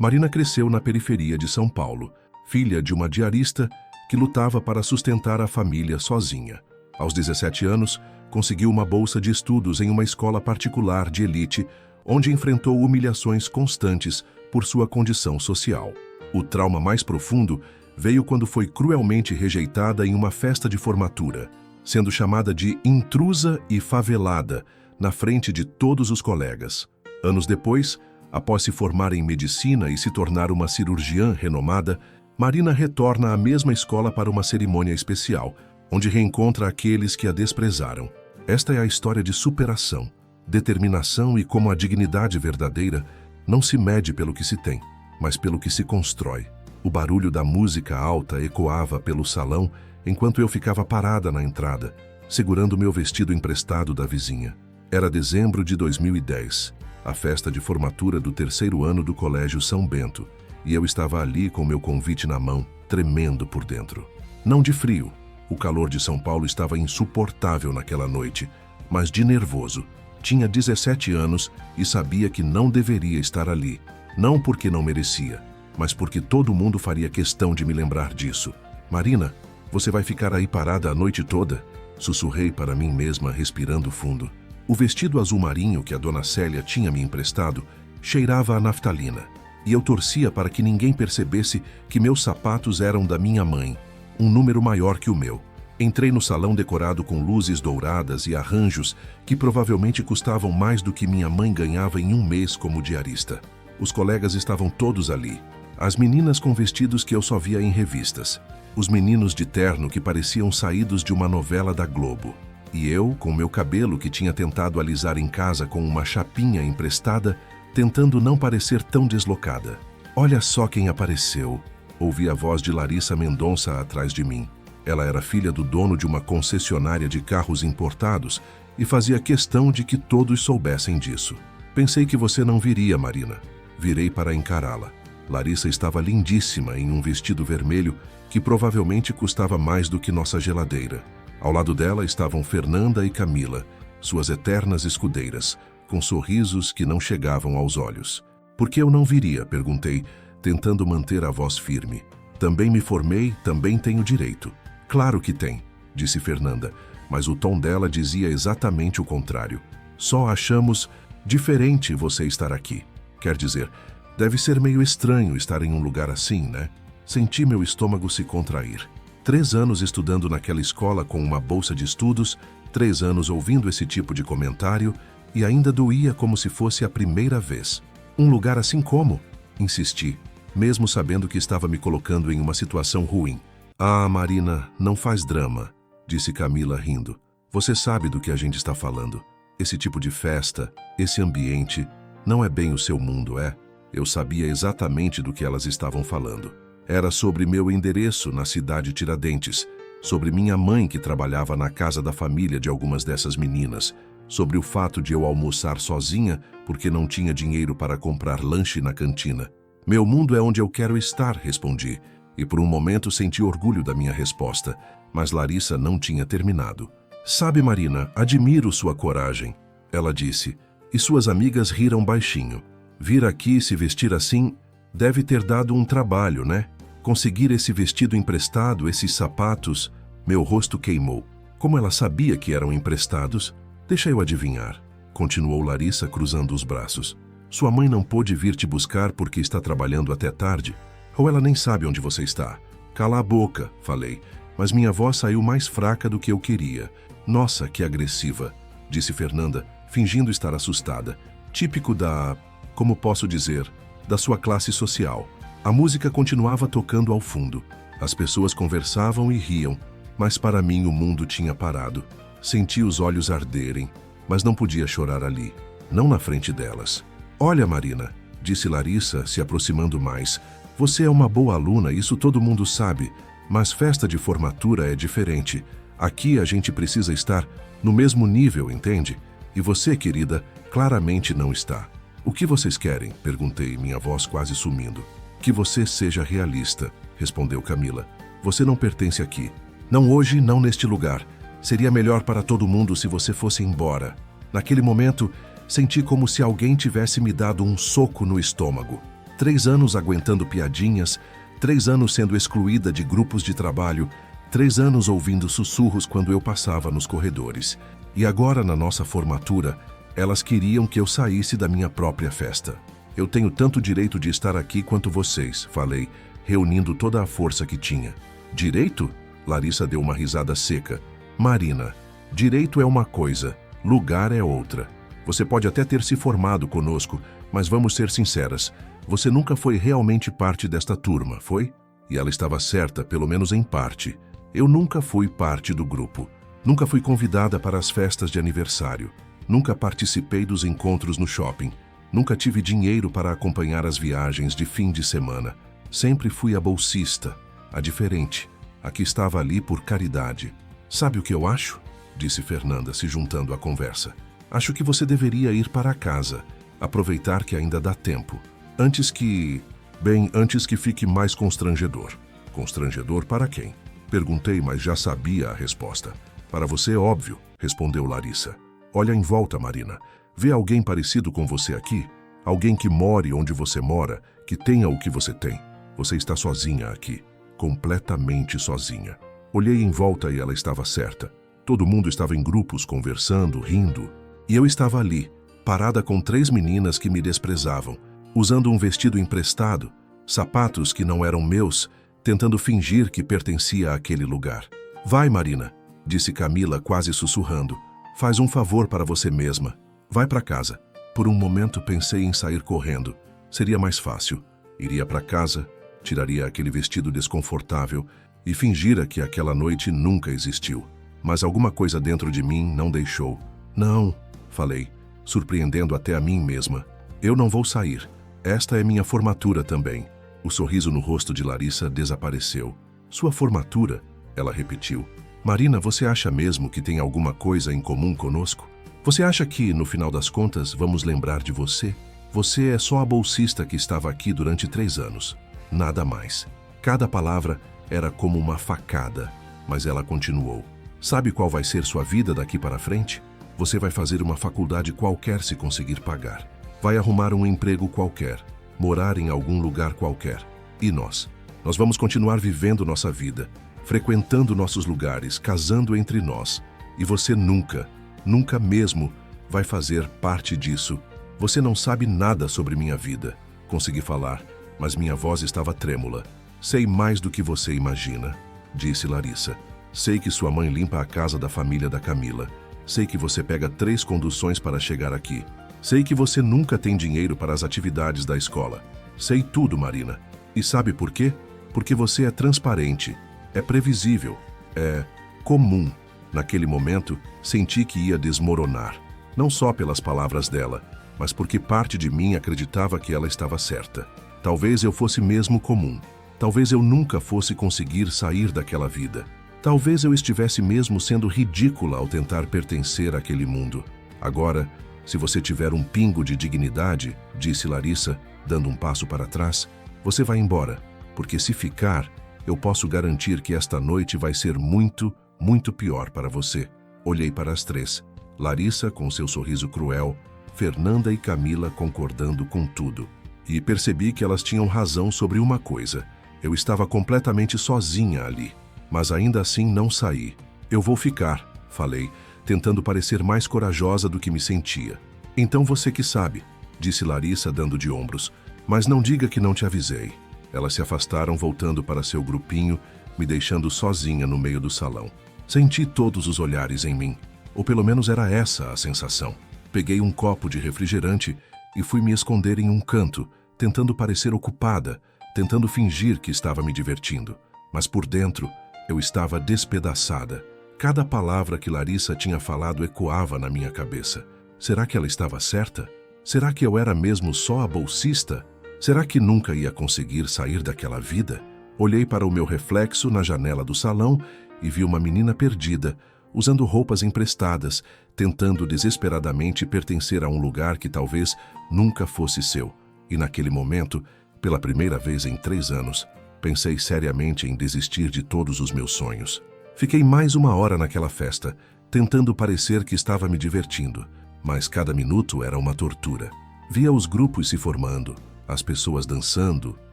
Marina cresceu na periferia de São Paulo, filha de uma diarista que lutava para sustentar a família sozinha. Aos 17 anos, conseguiu uma bolsa de estudos em uma escola particular de elite, onde enfrentou humilhações constantes por sua condição social. O trauma mais profundo veio quando foi cruelmente rejeitada em uma festa de formatura, sendo chamada de intrusa e favelada na frente de todos os colegas. Anos depois, após se formar em medicina e se tornar uma cirurgiã renomada, Marina retorna à mesma escola para uma cerimônia especial, onde reencontra aqueles que a desprezaram. Esta é a história de superação, determinação e como a dignidade verdadeira não se mede pelo que se tem, mas pelo que se constrói. O barulho da música alta ecoava pelo salão enquanto eu ficava parada na entrada, segurando meu vestido emprestado da vizinha. Era dezembro de 2010, a festa de formatura do 3º ano do Colégio São Bento, e eu estava ali com meu convite na mão, tremendo por dentro. Não de frio, o calor de São Paulo estava insuportável naquela noite, mas de nervoso. Tinha 17 anos e sabia que não deveria estar ali, não porque não merecia, mas porque todo mundo faria questão de me lembrar disso. Marina, você vai ficar aí parada a noite toda? Sussurrei para mim mesma, respirando fundo. O vestido azul marinho que a dona Célia tinha me emprestado cheirava a naftalina, e eu torcia para que ninguém percebesse que meus sapatos eram da minha mãe, um número maior que o meu. Entrei no salão decorado com luzes douradas e arranjos que provavelmente custavam mais do que minha mãe ganhava em um mês como diarista. Os colegas estavam todos ali. As meninas com vestidos que eu só via em revistas. Os meninos de terno que pareciam saídos de uma novela da Globo. E eu, com meu cabelo que tinha tentado alisar em casa com uma chapinha emprestada, tentando não parecer tão deslocada. Olha só quem apareceu. Ouvi a voz de Larissa Mendonça atrás de mim. Ela era filha do dono de uma concessionária de carros importados e fazia questão de que todos soubessem disso. Pensei que você não viria, Marina. Virei para encará-la. Larissa estava lindíssima em um vestido vermelho que provavelmente custava mais do que nossa geladeira. Ao lado dela estavam Fernanda e Camila, suas eternas escudeiras, com sorrisos que não chegavam aos olhos. Por que eu não viria? Perguntei, tentando manter a voz firme. Também me formei, também tenho direito. Claro que tem, disse Fernanda, mas o tom dela dizia exatamente o contrário. Só achamos diferente você estar aqui. Quer dizer, deve ser meio estranho estar em um lugar assim, né? Senti meu estômago se contrair. 3 anos estudando naquela escola com uma bolsa de estudos, 3 anos ouvindo esse tipo de comentário, e ainda doía como se fosse a primeira vez. Um lugar assim como? Insisti, mesmo sabendo que estava me colocando em uma situação ruim. Ah, Marina, não faz drama, disse Camila rindo. Você sabe do que a gente está falando. Esse tipo de festa, esse ambiente, não é bem o seu mundo, é? Eu sabia exatamente do que elas estavam falando. Era sobre meu endereço na cidade Tiradentes, sobre minha mãe que trabalhava na casa da família de algumas dessas meninas, sobre o fato de eu almoçar sozinha porque não tinha dinheiro para comprar lanche na cantina. Meu mundo é onde eu quero estar, respondi, e por um momento senti orgulho da minha resposta, mas Larissa não tinha terminado. Sabe, Marina, admiro sua coragem, ela disse, e suas amigas riram baixinho. Vir aqui e se vestir assim deve ter dado um trabalho, né? Conseguir esse vestido emprestado, esses sapatos, meu rosto queimou. Como ela sabia que eram emprestados? Deixa eu adivinhar, continuou Larissa cruzando os braços. Sua mãe não pôde vir te buscar porque está trabalhando até tarde? Ou ela nem sabe onde você está? Cala a boca, falei, mas minha voz saiu mais fraca do que eu queria. Nossa, que agressiva, disse Fernanda, fingindo estar assustada. Típico da... como posso dizer? Da sua classe social. A música continuava tocando ao fundo. As pessoas conversavam e riam, mas para mim o mundo tinha parado. Senti os olhos arderem, mas não podia chorar ali, não na frente delas. Olha, Marina, disse Larissa, se aproximando mais. Você é uma boa aluna, isso todo mundo sabe, mas festa de formatura é diferente. Aqui a gente precisa estar no mesmo nível, entende? E você, querida, claramente não está. O que vocês querem? Perguntei, minha voz quase sumindo. Que você seja realista, respondeu Camila. Você não pertence aqui. Não hoje, não neste lugar. Seria melhor para todo mundo se você fosse embora. Naquele momento, senti como se alguém tivesse me dado um soco no estômago. 3 anos aguentando piadinhas, 3 anos sendo excluída de grupos de trabalho, 3 anos ouvindo sussurros quando eu passava nos corredores. E agora, na nossa formatura, elas queriam que eu saísse da minha própria festa. Eu tenho tanto direito de estar aqui quanto vocês, falei, reunindo toda a força que tinha. Direito? Larissa deu uma risada seca. Marina, direito é uma coisa, lugar é outra. Você pode até ter se formado conosco, mas vamos ser sinceras, você nunca foi realmente parte desta turma, foi? E ela estava certa, pelo menos em parte. Eu nunca fui parte do grupo. Nunca fui convidada para as festas de aniversário. Nunca participei dos encontros no shopping. Nunca tive dinheiro para acompanhar as viagens de fim de semana. Sempre fui a bolsista, a diferente, a que estava ali por caridade. Sabe o que eu acho? Disse Fernanda, se juntando à conversa. Acho que você deveria ir para casa, aproveitar que ainda dá tempo. Antes que fique mais constrangedor. Constrangedor para quem? Perguntei, mas já sabia a resposta. Para você é óbvio, respondeu Larissa. Olha em volta, Marina. Vê alguém parecido com você aqui? Alguém que more onde você mora, que tenha o que você tem. Você está sozinha aqui, completamente sozinha. Olhei em volta e ela estava certa. Todo mundo estava em grupos, conversando, rindo. E eu estava ali, parada com 3 meninas que me desprezavam, usando um vestido emprestado, sapatos que não eram meus, tentando fingir que pertencia àquele lugar. Vai, Marina, disse Camila quase sussurrando. Faz um favor para você mesma. Vai para casa. Por um momento pensei em sair correndo. Seria mais fácil. Iria para casa, tiraria aquele vestido desconfortável e fingira que aquela noite nunca existiu. Mas alguma coisa dentro de mim não deixou. Não, falei, surpreendendo até a mim mesma. Eu não vou sair. Esta é minha formatura também. O sorriso no rosto de Larissa desapareceu. Sua formatura? Ela repetiu. Marina, você acha mesmo que tem alguma coisa em comum conosco? Você acha que, no final das contas, vamos lembrar de você? Você é só a bolsista que estava aqui durante 3 anos. Nada mais. Cada palavra era como uma facada, mas ela continuou. Sabe qual vai ser sua vida daqui para frente? Você vai fazer uma faculdade qualquer se conseguir pagar. Vai arrumar um emprego qualquer, morar em algum lugar qualquer. E nós? Nós vamos continuar vivendo nossa vida, frequentando nossos lugares, casando entre nós. E você nunca, nunca mesmo vai fazer parte disso. Você não sabe nada sobre minha vida. Consegui falar, mas minha voz estava trêmula. Sei mais do que você imagina, disse Larissa. Sei que sua mãe limpa a casa da família da Camila. Sei que você pega 3 conduções para chegar aqui. Sei que você nunca tem dinheiro para as atividades da escola. Sei tudo, Marina. E sabe por quê? Porque você é transparente, é previsível, é comum. Naquele momento, senti que ia desmoronar. Não só pelas palavras dela, mas porque parte de mim acreditava que ela estava certa. Talvez eu fosse mesmo comum. Talvez eu nunca fosse conseguir sair daquela vida. Talvez eu estivesse mesmo sendo ridícula ao tentar pertencer àquele mundo. Agora, se você tiver um pingo de dignidade, disse Larissa, dando um passo para trás, você vai embora, porque se ficar, eu posso garantir que esta noite vai ser muito, muito pior para você. Olhei para as 3. Larissa com seu sorriso cruel, Fernanda e Camila concordando com tudo. E percebi que elas tinham razão sobre uma coisa. Eu estava completamente sozinha ali. Mas ainda assim não saí. Eu vou ficar, falei, tentando parecer mais corajosa do que me sentia. Então você que sabe, disse Larissa dando de ombros, mas não diga que não te avisei. Elas se afastaram voltando para seu grupinho, me deixando sozinha no meio do salão. Senti todos os olhares em mim, ou pelo menos era essa a sensação. Peguei um copo de refrigerante e fui me esconder em um canto, tentando parecer ocupada, tentando fingir que estava me divertindo. Mas por dentro, eu estava despedaçada. Cada palavra que Larissa tinha falado ecoava na minha cabeça. Será que ela estava certa? Será que eu era mesmo só a bolsista? Será que nunca ia conseguir sair daquela vida? Olhei para o meu reflexo na janela do salão e vi uma menina perdida, usando roupas emprestadas, tentando desesperadamente pertencer a um lugar que talvez nunca fosse seu. E naquele momento, pela primeira vez em 3 anos, pensei seriamente em desistir de todos os meus sonhos. Fiquei mais 1 hora naquela festa, tentando parecer que estava me divertindo, mas cada minuto era uma tortura. Via os grupos se formando, As pessoas dançando,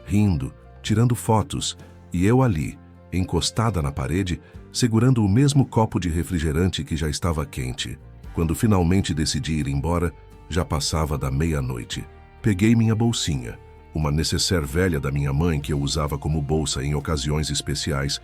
rindo, tirando fotos, e eu ali, encostada na parede, segurando o mesmo copo de refrigerante que já estava quente. Quando finalmente decidi ir embora, já passava da meia-noite. Peguei minha bolsinha, uma nécessaire velha da minha mãe que eu usava como bolsa em ocasiões especiais,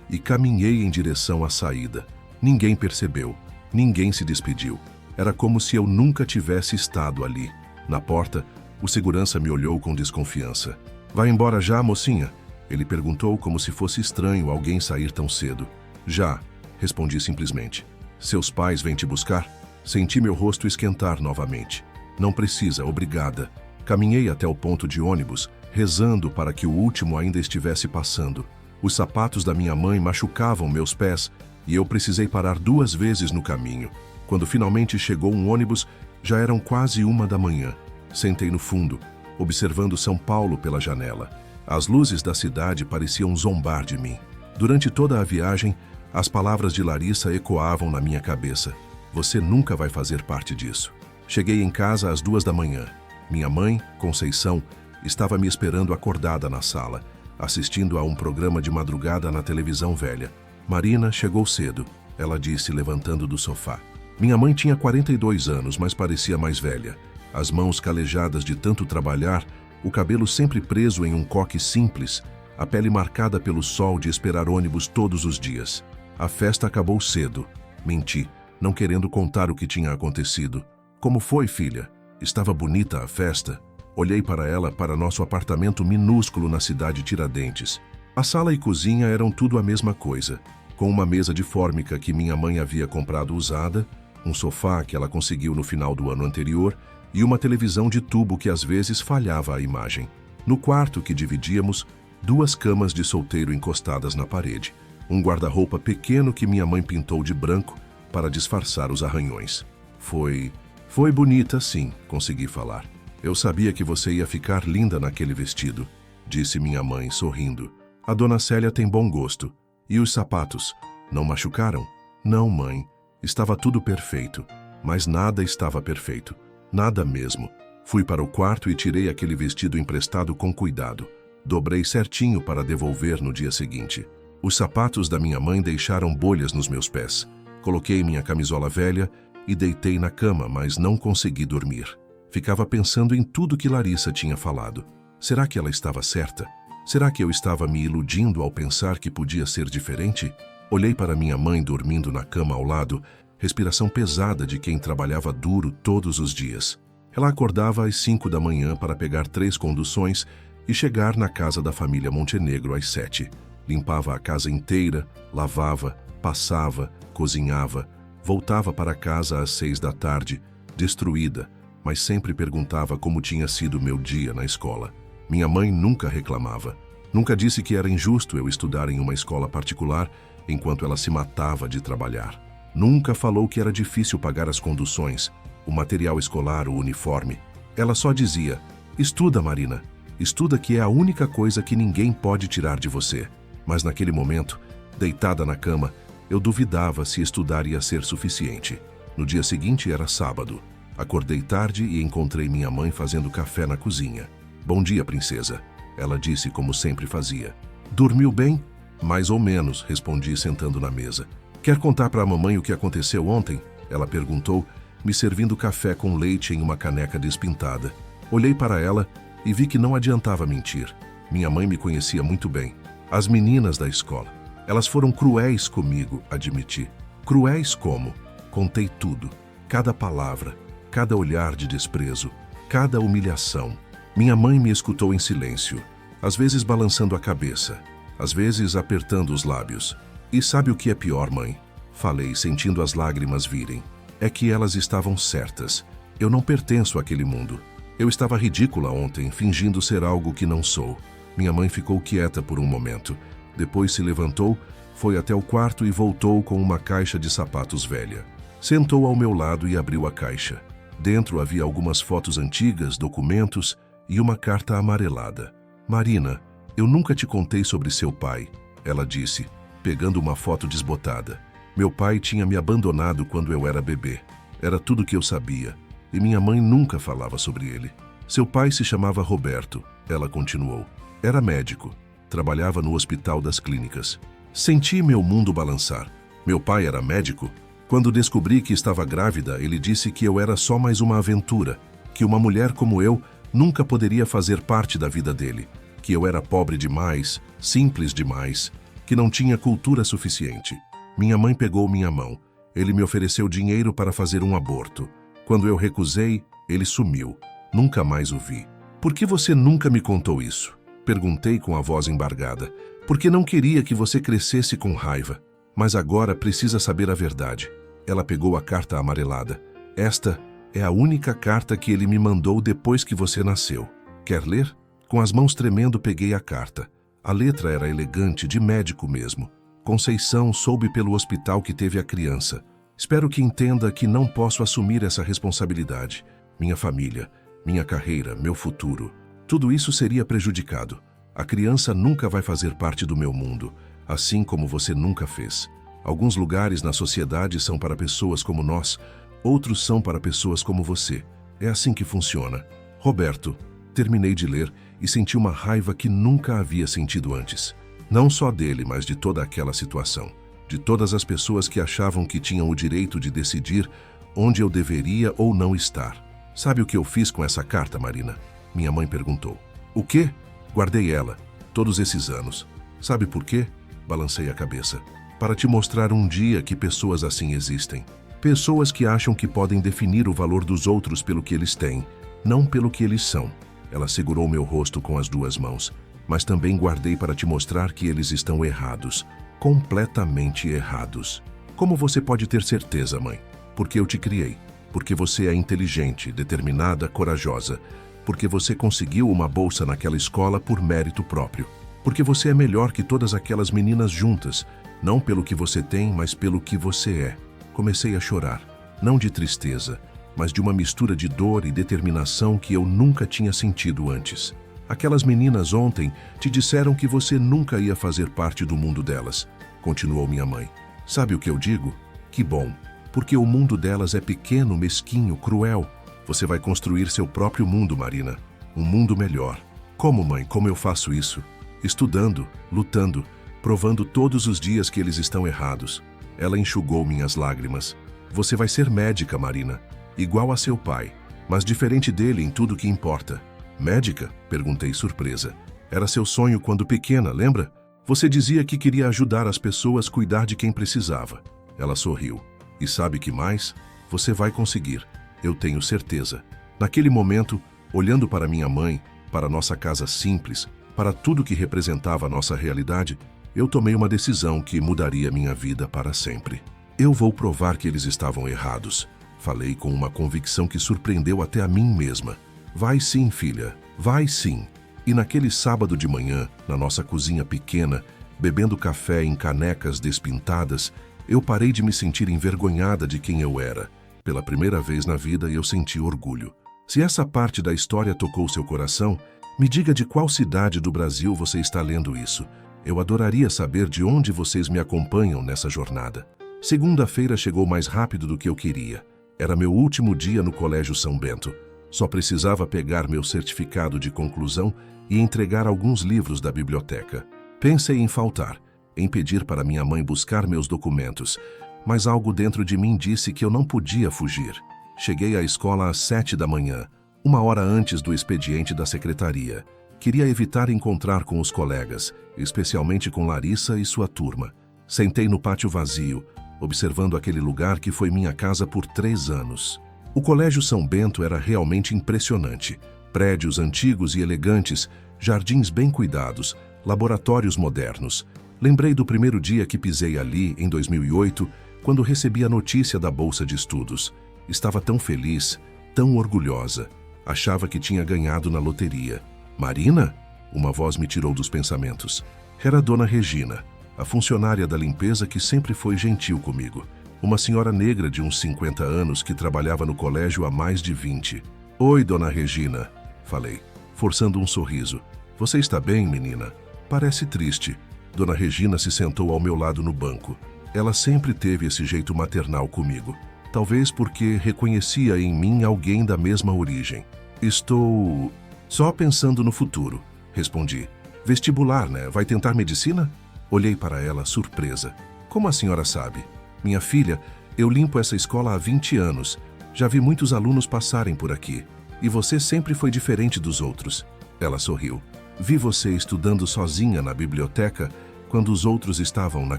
e caminhei em direção à saída. Ninguém percebeu, ninguém se despediu. Era como se eu nunca tivesse estado ali. Na porta, o segurança me olhou com desconfiança. "Vai embora já, mocinha?" Ele perguntou como se fosse estranho alguém sair tão cedo. "Já", respondi simplesmente. "Seus pais vêm te buscar?" Senti meu rosto esquentar novamente. "Não precisa, obrigada." Caminhei até o ponto de ônibus, rezando para que o último ainda estivesse passando. Os sapatos da minha mãe machucavam meus pés e eu precisei parar 2 vezes no caminho. Quando finalmente chegou um ônibus, já eram quase 1 da manhã. Sentei no fundo, observando São Paulo pela janela. As luzes da cidade pareciam zombar de mim. Durante toda a viagem, as palavras de Larissa ecoavam na minha cabeça. "Você nunca vai fazer parte disso." Cheguei em casa às 2 da manhã. Minha mãe, Conceição, estava me esperando acordada na sala, assistindo a um programa de madrugada na televisão velha. "Marina chegou cedo", ela disse, levantando do sofá. Minha mãe tinha 42 anos, mas parecia mais velha. As mãos calejadas de tanto trabalhar, o cabelo sempre preso em um coque simples, a pele marcada pelo sol de esperar ônibus todos os dias. "A festa acabou cedo", menti, não querendo contar o que tinha acontecido. "Como foi, filha? Estava bonita a festa?" Olhei para ela, para nosso apartamento minúsculo na cidade Tiradentes. A sala e cozinha eram tudo a mesma coisa, com uma mesa de fórmica que minha mãe havia comprado usada, um sofá que ela conseguiu no final do ano anterior e uma televisão de tubo que às vezes falhava a imagem. No quarto que dividíamos, 2 camas de solteiro encostadas na parede, um guarda-roupa pequeno que minha mãe pintou de branco para disfarçar os arranhões. Foi bonita, sim", consegui falar. "Eu sabia que você ia ficar linda naquele vestido", disse minha mãe, sorrindo. "A dona Célia tem bom gosto. E os sapatos? Não machucaram?" "Não, mãe. Estava tudo perfeito." Mas nada estava perfeito. Nada mesmo. Fui para o quarto e tirei aquele vestido emprestado com cuidado. Dobrei certinho para devolver no dia seguinte. Os sapatos da minha mãe deixaram bolhas nos meus pés. Coloquei minha camisola velha e deitei na cama, mas não consegui dormir. Ficava pensando em tudo que Larissa tinha falado. Será que ela estava certa? Será que eu estava me iludindo ao pensar que podia ser diferente? Olhei para minha mãe dormindo na cama ao lado, respiração pesada de quem trabalhava duro todos os dias. Ela acordava às 5 da manhã para pegar 3 conduções e chegar na casa da família Montenegro às 7. Limpava a casa inteira, lavava, passava, cozinhava, voltava para casa às 6 da tarde, destruída, mas sempre perguntava como tinha sido meu dia na escola. Minha mãe nunca reclamava. Nunca disse que era injusto eu estudar em uma escola particular enquanto ela se matava de trabalhar. Nunca falou que era difícil pagar as conduções, o material escolar, o uniforme. Ela só dizia: "Estuda, Marina. Estuda, que é a única coisa que ninguém pode tirar de você." Mas naquele momento, deitada na cama, eu duvidava se estudar ia ser suficiente. No dia seguinte era sábado. Acordei tarde e encontrei minha mãe fazendo café na cozinha. "Bom dia, princesa", ela disse como sempre fazia. "Dormiu bem?" "Mais ou menos", respondi sentando na mesa. "Quer contar para a mamãe o que aconteceu ontem?" ela perguntou, me servindo café com leite em uma caneca despintada. Olhei para ela e vi que não adiantava mentir. Minha mãe me conhecia muito bem. As meninas da escola. Elas foram cruéis comigo, admiti. Cruéis como? Contei tudo. Cada palavra, cada olhar de desprezo, cada humilhação. Minha mãe me escutou em silêncio, às vezes balançando a cabeça, às vezes apertando os lábios. "E sabe o que é pior, mãe?" falei, sentindo as lágrimas virem. "É que elas estavam certas. Eu não pertenço àquele mundo. Eu estava ridícula ontem, fingindo ser algo que não sou." Minha mãe ficou quieta por um momento. Depois se levantou, foi até o quarto e voltou com uma caixa de sapatos velha. Sentou ao meu lado e abriu a caixa. Dentro havia algumas fotos antigas, documentos e uma carta amarelada. "Marina, eu nunca te contei sobre seu pai", ela disse, pegando uma foto desbotada. "Meu pai tinha me abandonado quando eu era bebê. Era tudo que eu sabia, e minha mãe nunca falava sobre ele. Seu pai se chamava Roberto, ela continuou. Era médico. Trabalhava no Hospital das Clínicas. Senti meu mundo balançar. Meu pai era médico? Quando descobri que estava grávida, ele disse que eu era só mais uma aventura, que uma mulher como eu nunca poderia fazer parte da vida dele, que eu era pobre demais, simples demais, que não tinha cultura suficiente. Minha mãe pegou minha mão. Ele me ofereceu dinheiro para fazer um aborto. Quando eu recusei, ele sumiu. Nunca mais o vi. Por que você nunca me contou isso? Perguntei com a voz embargada. Porque não queria que você crescesse com raiva. Mas agora precisa saber a verdade. Ela pegou a carta amarelada. Esta é a única carta que ele me mandou depois que você nasceu. Quer ler? Com as mãos tremendo peguei a carta. A letra era elegante, de médico mesmo. Conceição soube pelo hospital que teve a criança. Espero que entenda que não posso assumir essa responsabilidade. Minha família, minha carreira, meu futuro. Tudo isso seria prejudicado. A criança nunca vai fazer parte do meu mundo, assim como você nunca fez. Alguns lugares na sociedade são para pessoas como nós, outros são para pessoas como você. É assim que funciona. Roberto, terminei de ler e senti uma raiva que nunca havia sentido antes. Não só dele, mas de toda aquela situação. De todas as pessoas que achavam que tinham o direito de decidir onde eu deveria ou não estar. Sabe o que eu fiz com essa carta, Marina? Minha mãe perguntou. O quê? Guardei ela, todos esses anos. Sabe por quê? Balancei a cabeça. Para te mostrar um dia que pessoas assim existem. Pessoas que acham que podem definir o valor dos outros pelo que eles têm, não pelo que eles são. Ela segurou meu rosto com as duas mãos. Mas também guardei para te mostrar que eles estão errados. Completamente errados. Como você pode ter certeza, mãe? Porque eu te criei. Porque você é inteligente, determinada, corajosa. Porque você conseguiu uma bolsa naquela escola por mérito próprio. Porque você é melhor que todas aquelas meninas juntas. Não pelo que você tem, mas pelo que você é. Comecei a chorar. Não de tristeza, mas de uma mistura de dor e determinação que eu nunca tinha sentido antes. Aquelas meninas ontem te disseram que você nunca ia fazer parte do mundo delas, continuou minha mãe. Sabe o que eu digo? Que bom, porque o mundo delas é pequeno, mesquinho, cruel. Você vai construir seu próprio mundo, Marina. Um mundo melhor. Como, mãe? Como eu faço isso? Estudando, lutando, provando todos os dias que eles estão errados. Ela enxugou minhas lágrimas. Você vai ser médica, Marina, igual a seu pai, mas diferente dele em tudo que importa. Médica? Perguntei surpresa. Era seu sonho quando pequena, lembra? Você dizia que queria ajudar as pessoas a cuidar de quem precisava. Ela sorriu. E sabe que mais? Você vai conseguir. Eu tenho certeza. Naquele momento, olhando para minha mãe, para nossa casa simples, para tudo que representava a nossa realidade, eu tomei uma decisão que mudaria minha vida para sempre. Eu vou provar que eles estavam errados. Falei com uma convicção que surpreendeu até a mim mesma. Vai sim, filha, vai sim. E naquele sábado de manhã, na nossa cozinha pequena, bebendo café em canecas despintadas, eu parei de me sentir envergonhada de quem eu era. Pela primeira vez na vida, eu senti orgulho. Se essa parte da história tocou seu coração, me diga de qual cidade do Brasil você está lendo isso. Eu adoraria saber de onde vocês me acompanham nessa jornada. Segunda-feira chegou mais rápido do que eu queria. Era meu último dia no Colégio São Bento. Só precisava pegar meu certificado de conclusão e entregar alguns livros da biblioteca. Pensei em faltar, em pedir para minha mãe buscar meus documentos, mas algo dentro de mim disse que eu não podia fugir. Cheguei à escola às 7 da manhã, uma hora antes do expediente da secretaria. Queria evitar encontrar com os colegas, especialmente com Larissa e sua turma. Sentei no pátio vazio, observando aquele lugar que foi minha casa por 3 anos. O Colégio São Bento era realmente impressionante. Prédios antigos e elegantes, jardins bem cuidados, laboratórios modernos. Lembrei do primeiro dia que pisei ali, em 2008, quando recebi a notícia da bolsa de estudos. Estava tão feliz, tão orgulhosa. Achava que tinha ganhado na loteria. Marina? Uma voz me tirou dos pensamentos. Era a Dona Regina, a funcionária da limpeza que sempre foi gentil comigo. Uma senhora negra de uns 50 anos que trabalhava no colégio há mais de 20. Oi, Dona Regina, falei, forçando um sorriso. Você está bem, menina? Parece triste. Dona Regina se sentou ao meu lado no banco. Ela sempre teve esse jeito maternal comigo. Talvez porque reconhecia em mim alguém da mesma origem. Estou só pensando no futuro, respondi. Vestibular, né? Vai tentar medicina? Olhei para ela, surpresa. Como a senhora sabe? Minha filha, eu limpo essa escola há 20 anos. Já vi muitos alunos passarem por aqui. E você sempre foi diferente dos outros. Ela sorriu. Vi você estudando sozinha na biblioteca quando os outros estavam na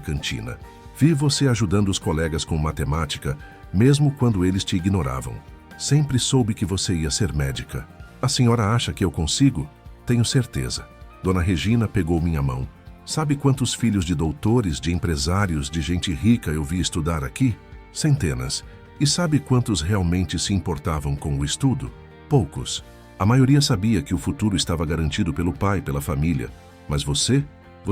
cantina. Vi você ajudando os colegas com matemática, mesmo quando eles te ignoravam. Sempre soube que você ia ser médica. A senhora acha que eu consigo? Tenho certeza. Dona Regina pegou minha mão. Sabe quantos filhos de doutores, de empresários, de gente rica eu vi estudar aqui? Centenas. E sabe quantos realmente se importavam com o estudo? Poucos. A maioria sabia que o futuro estava garantido pelo pai, pela família. Mas você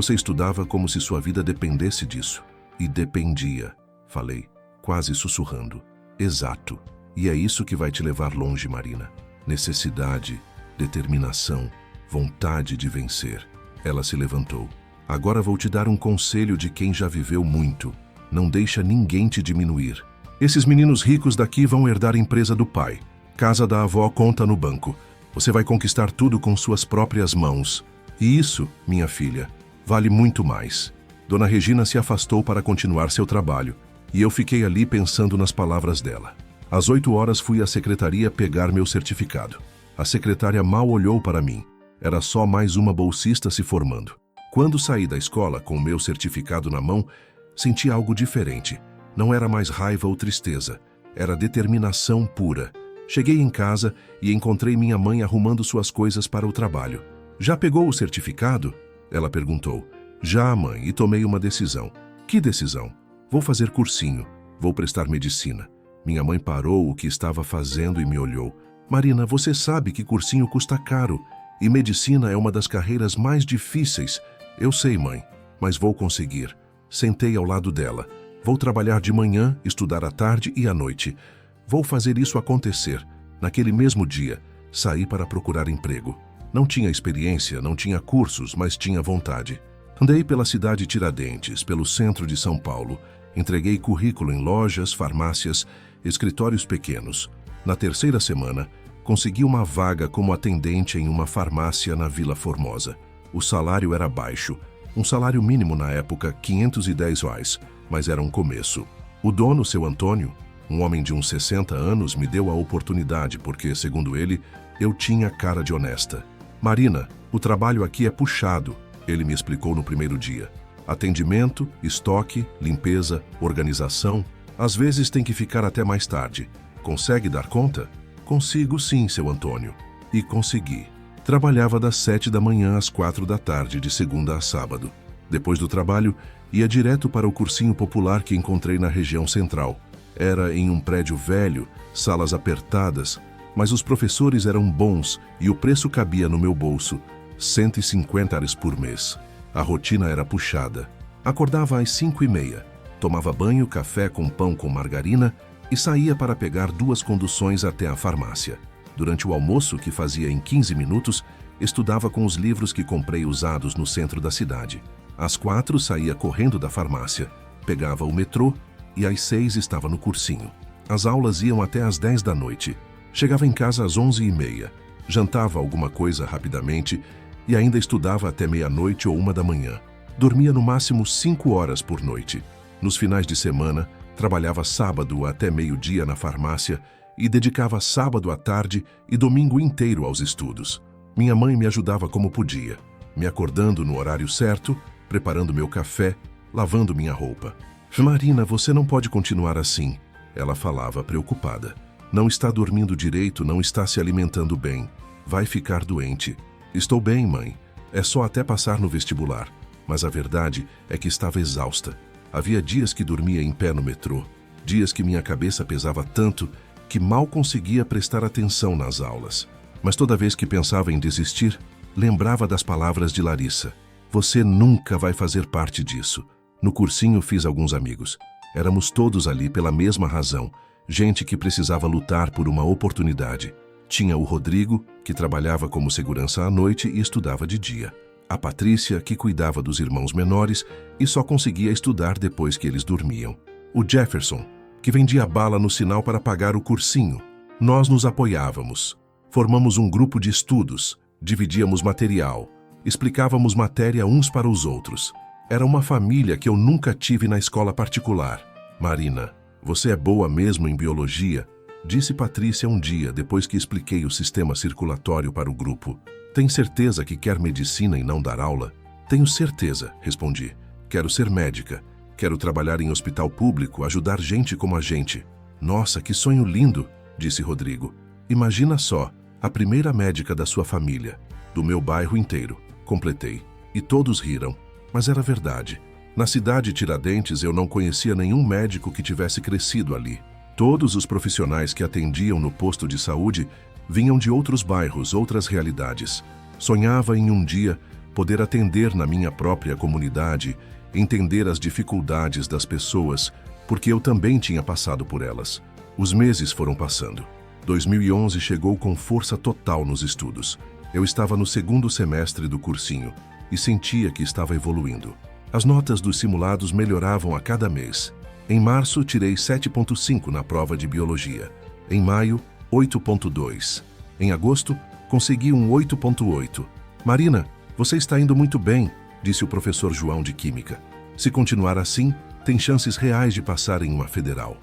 estudava como se sua vida dependesse disso. E dependia, falei, quase sussurrando. Exato. E é isso que vai te levar longe, Marina. Necessidade, determinação, vontade de vencer. Ela se levantou. Agora vou te dar um conselho de quem já viveu muito. Não deixa ninguém te diminuir. Esses meninos ricos daqui vão herdar a empresa do pai. Casa da avó, conta no banco. Você vai conquistar tudo com suas próprias mãos. E isso, minha filha, vale muito mais. Dona Regina se afastou para continuar seu trabalho, e eu fiquei ali pensando nas palavras dela. Às 8 horas fui à secretaria pegar meu certificado. A secretária mal olhou para mim. Era só mais uma bolsista se formando. Quando saí da escola com o meu certificado na mão, senti algo diferente. Não era mais raiva ou tristeza. Era determinação pura. Cheguei em casa e encontrei minha mãe arrumando suas coisas para o trabalho. Já pegou o certificado? Ela perguntou. Já, mãe, e tomei uma decisão. Que decisão? Vou fazer cursinho. Vou prestar medicina. Minha mãe parou o que estava fazendo e me olhou. Marina, você sabe que cursinho custa caro. E medicina é uma das carreiras mais difíceis. Eu sei, mãe, mas vou conseguir. Sentei ao lado dela. Vou trabalhar de manhã, estudar à tarde e à noite. Vou fazer isso acontecer. Naquele mesmo dia, saí para procurar emprego. Não tinha experiência, não tinha cursos, mas tinha vontade. Andei pela cidade Tiradentes, pelo centro de São Paulo. Entreguei currículo em lojas, farmácias, escritórios pequenos. Na terceira semana, consegui uma vaga como atendente em uma farmácia na Vila Formosa. O salário era baixo. Um salário mínimo na época, R$ 510, mas era um começo. O dono, seu Antônio, um homem de uns 60 anos, me deu a oportunidade porque, segundo ele, eu tinha cara de honesta. Marina, o trabalho aqui é puxado, ele me explicou no primeiro dia. Atendimento, estoque, limpeza, organização. Às vezes tem que ficar até mais tarde. Consegue dar conta? Consigo sim, seu Antônio. E consegui. Trabalhava das 7 da manhã às 4 da tarde, de segunda a sábado. Depois do trabalho, ia direto para o cursinho popular que encontrei na região central. Era em um prédio velho, salas apertadas, mas os professores eram bons e o preço cabia no meu bolso, R$ 150 por mês. A rotina era puxada. Acordava às 5h30, tomava banho, café com pão com margarina e saía para pegar 2 conduções até a farmácia. Durante o almoço, que fazia em 15 minutos, estudava com os livros que comprei usados no centro da cidade. Às 4 saía correndo da farmácia, pegava o metrô e às 6 estava no cursinho. As aulas iam até às 10 da noite. Chegava em casa às 11h30, jantava alguma coisa rapidamente e ainda estudava até meia-noite ou 1 da manhã. Dormia no máximo 5 horas por noite. Nos finais de semana, trabalhava sábado até meio-dia na farmácia e dedicava sábado à tarde e domingo inteiro aos estudos. Minha mãe me ajudava como podia, me acordando no horário certo, preparando meu café, lavando minha roupa. Marina, você não pode continuar assim, ela falava preocupada. Não está dormindo direito, não está se alimentando bem. Vai ficar doente. Estou bem, mãe. É só até passar no vestibular. Mas a verdade é que estava exausta. Havia dias que dormia em pé no metrô, dias que minha cabeça pesava tanto que mal conseguia prestar atenção nas aulas. Mas toda vez que pensava em desistir, lembrava das palavras de Larissa. Você nunca vai fazer parte disso. No cursinho fiz alguns amigos. Éramos todos ali pela mesma razão. Gente que precisava lutar por uma oportunidade. Tinha o Rodrigo, que trabalhava como segurança à noite e estudava de dia. A Patrícia, que cuidava dos irmãos menores e só conseguia estudar depois que eles dormiam. O Jefferson, que vendia bala no sinal para pagar o cursinho. Nós nos apoiávamos. Formamos um grupo de estudos, dividíamos material, explicávamos matéria uns para os outros. Era uma família que eu nunca tive na escola particular. Marina, você é boa mesmo em biologia? Disse Patrícia um dia, depois que expliquei o sistema circulatório para o grupo. Tem certeza que quer medicina e não dar aula? Tenho certeza, respondi. Quero ser médica. Quero trabalhar em hospital público, ajudar gente como a gente. Nossa, que sonho lindo, disse Rodrigo. Imagina só, a primeira médica da sua família, do meu bairro inteiro, completei. E todos riram, mas era verdade. Na cidade de Tiradentes eu não conhecia nenhum médico que tivesse crescido ali. Todos os profissionais que atendiam no posto de saúde vinham de outros bairros, outras realidades. Sonhava em um dia poder atender na minha própria comunidade, entender as dificuldades das pessoas, porque eu também tinha passado por elas. Os meses foram passando. 2011 chegou com força total nos estudos. Eu estava no segundo semestre do cursinho e sentia que estava evoluindo. As notas dos simulados melhoravam a cada mês. Em março, tirei 7,5 na prova de biologia. Em maio, 8,2. Em agosto, consegui um 8,8. Marina, você está indo muito bem, disse o professor João de Química. Se continuar assim, tem chances reais de passar em uma federal.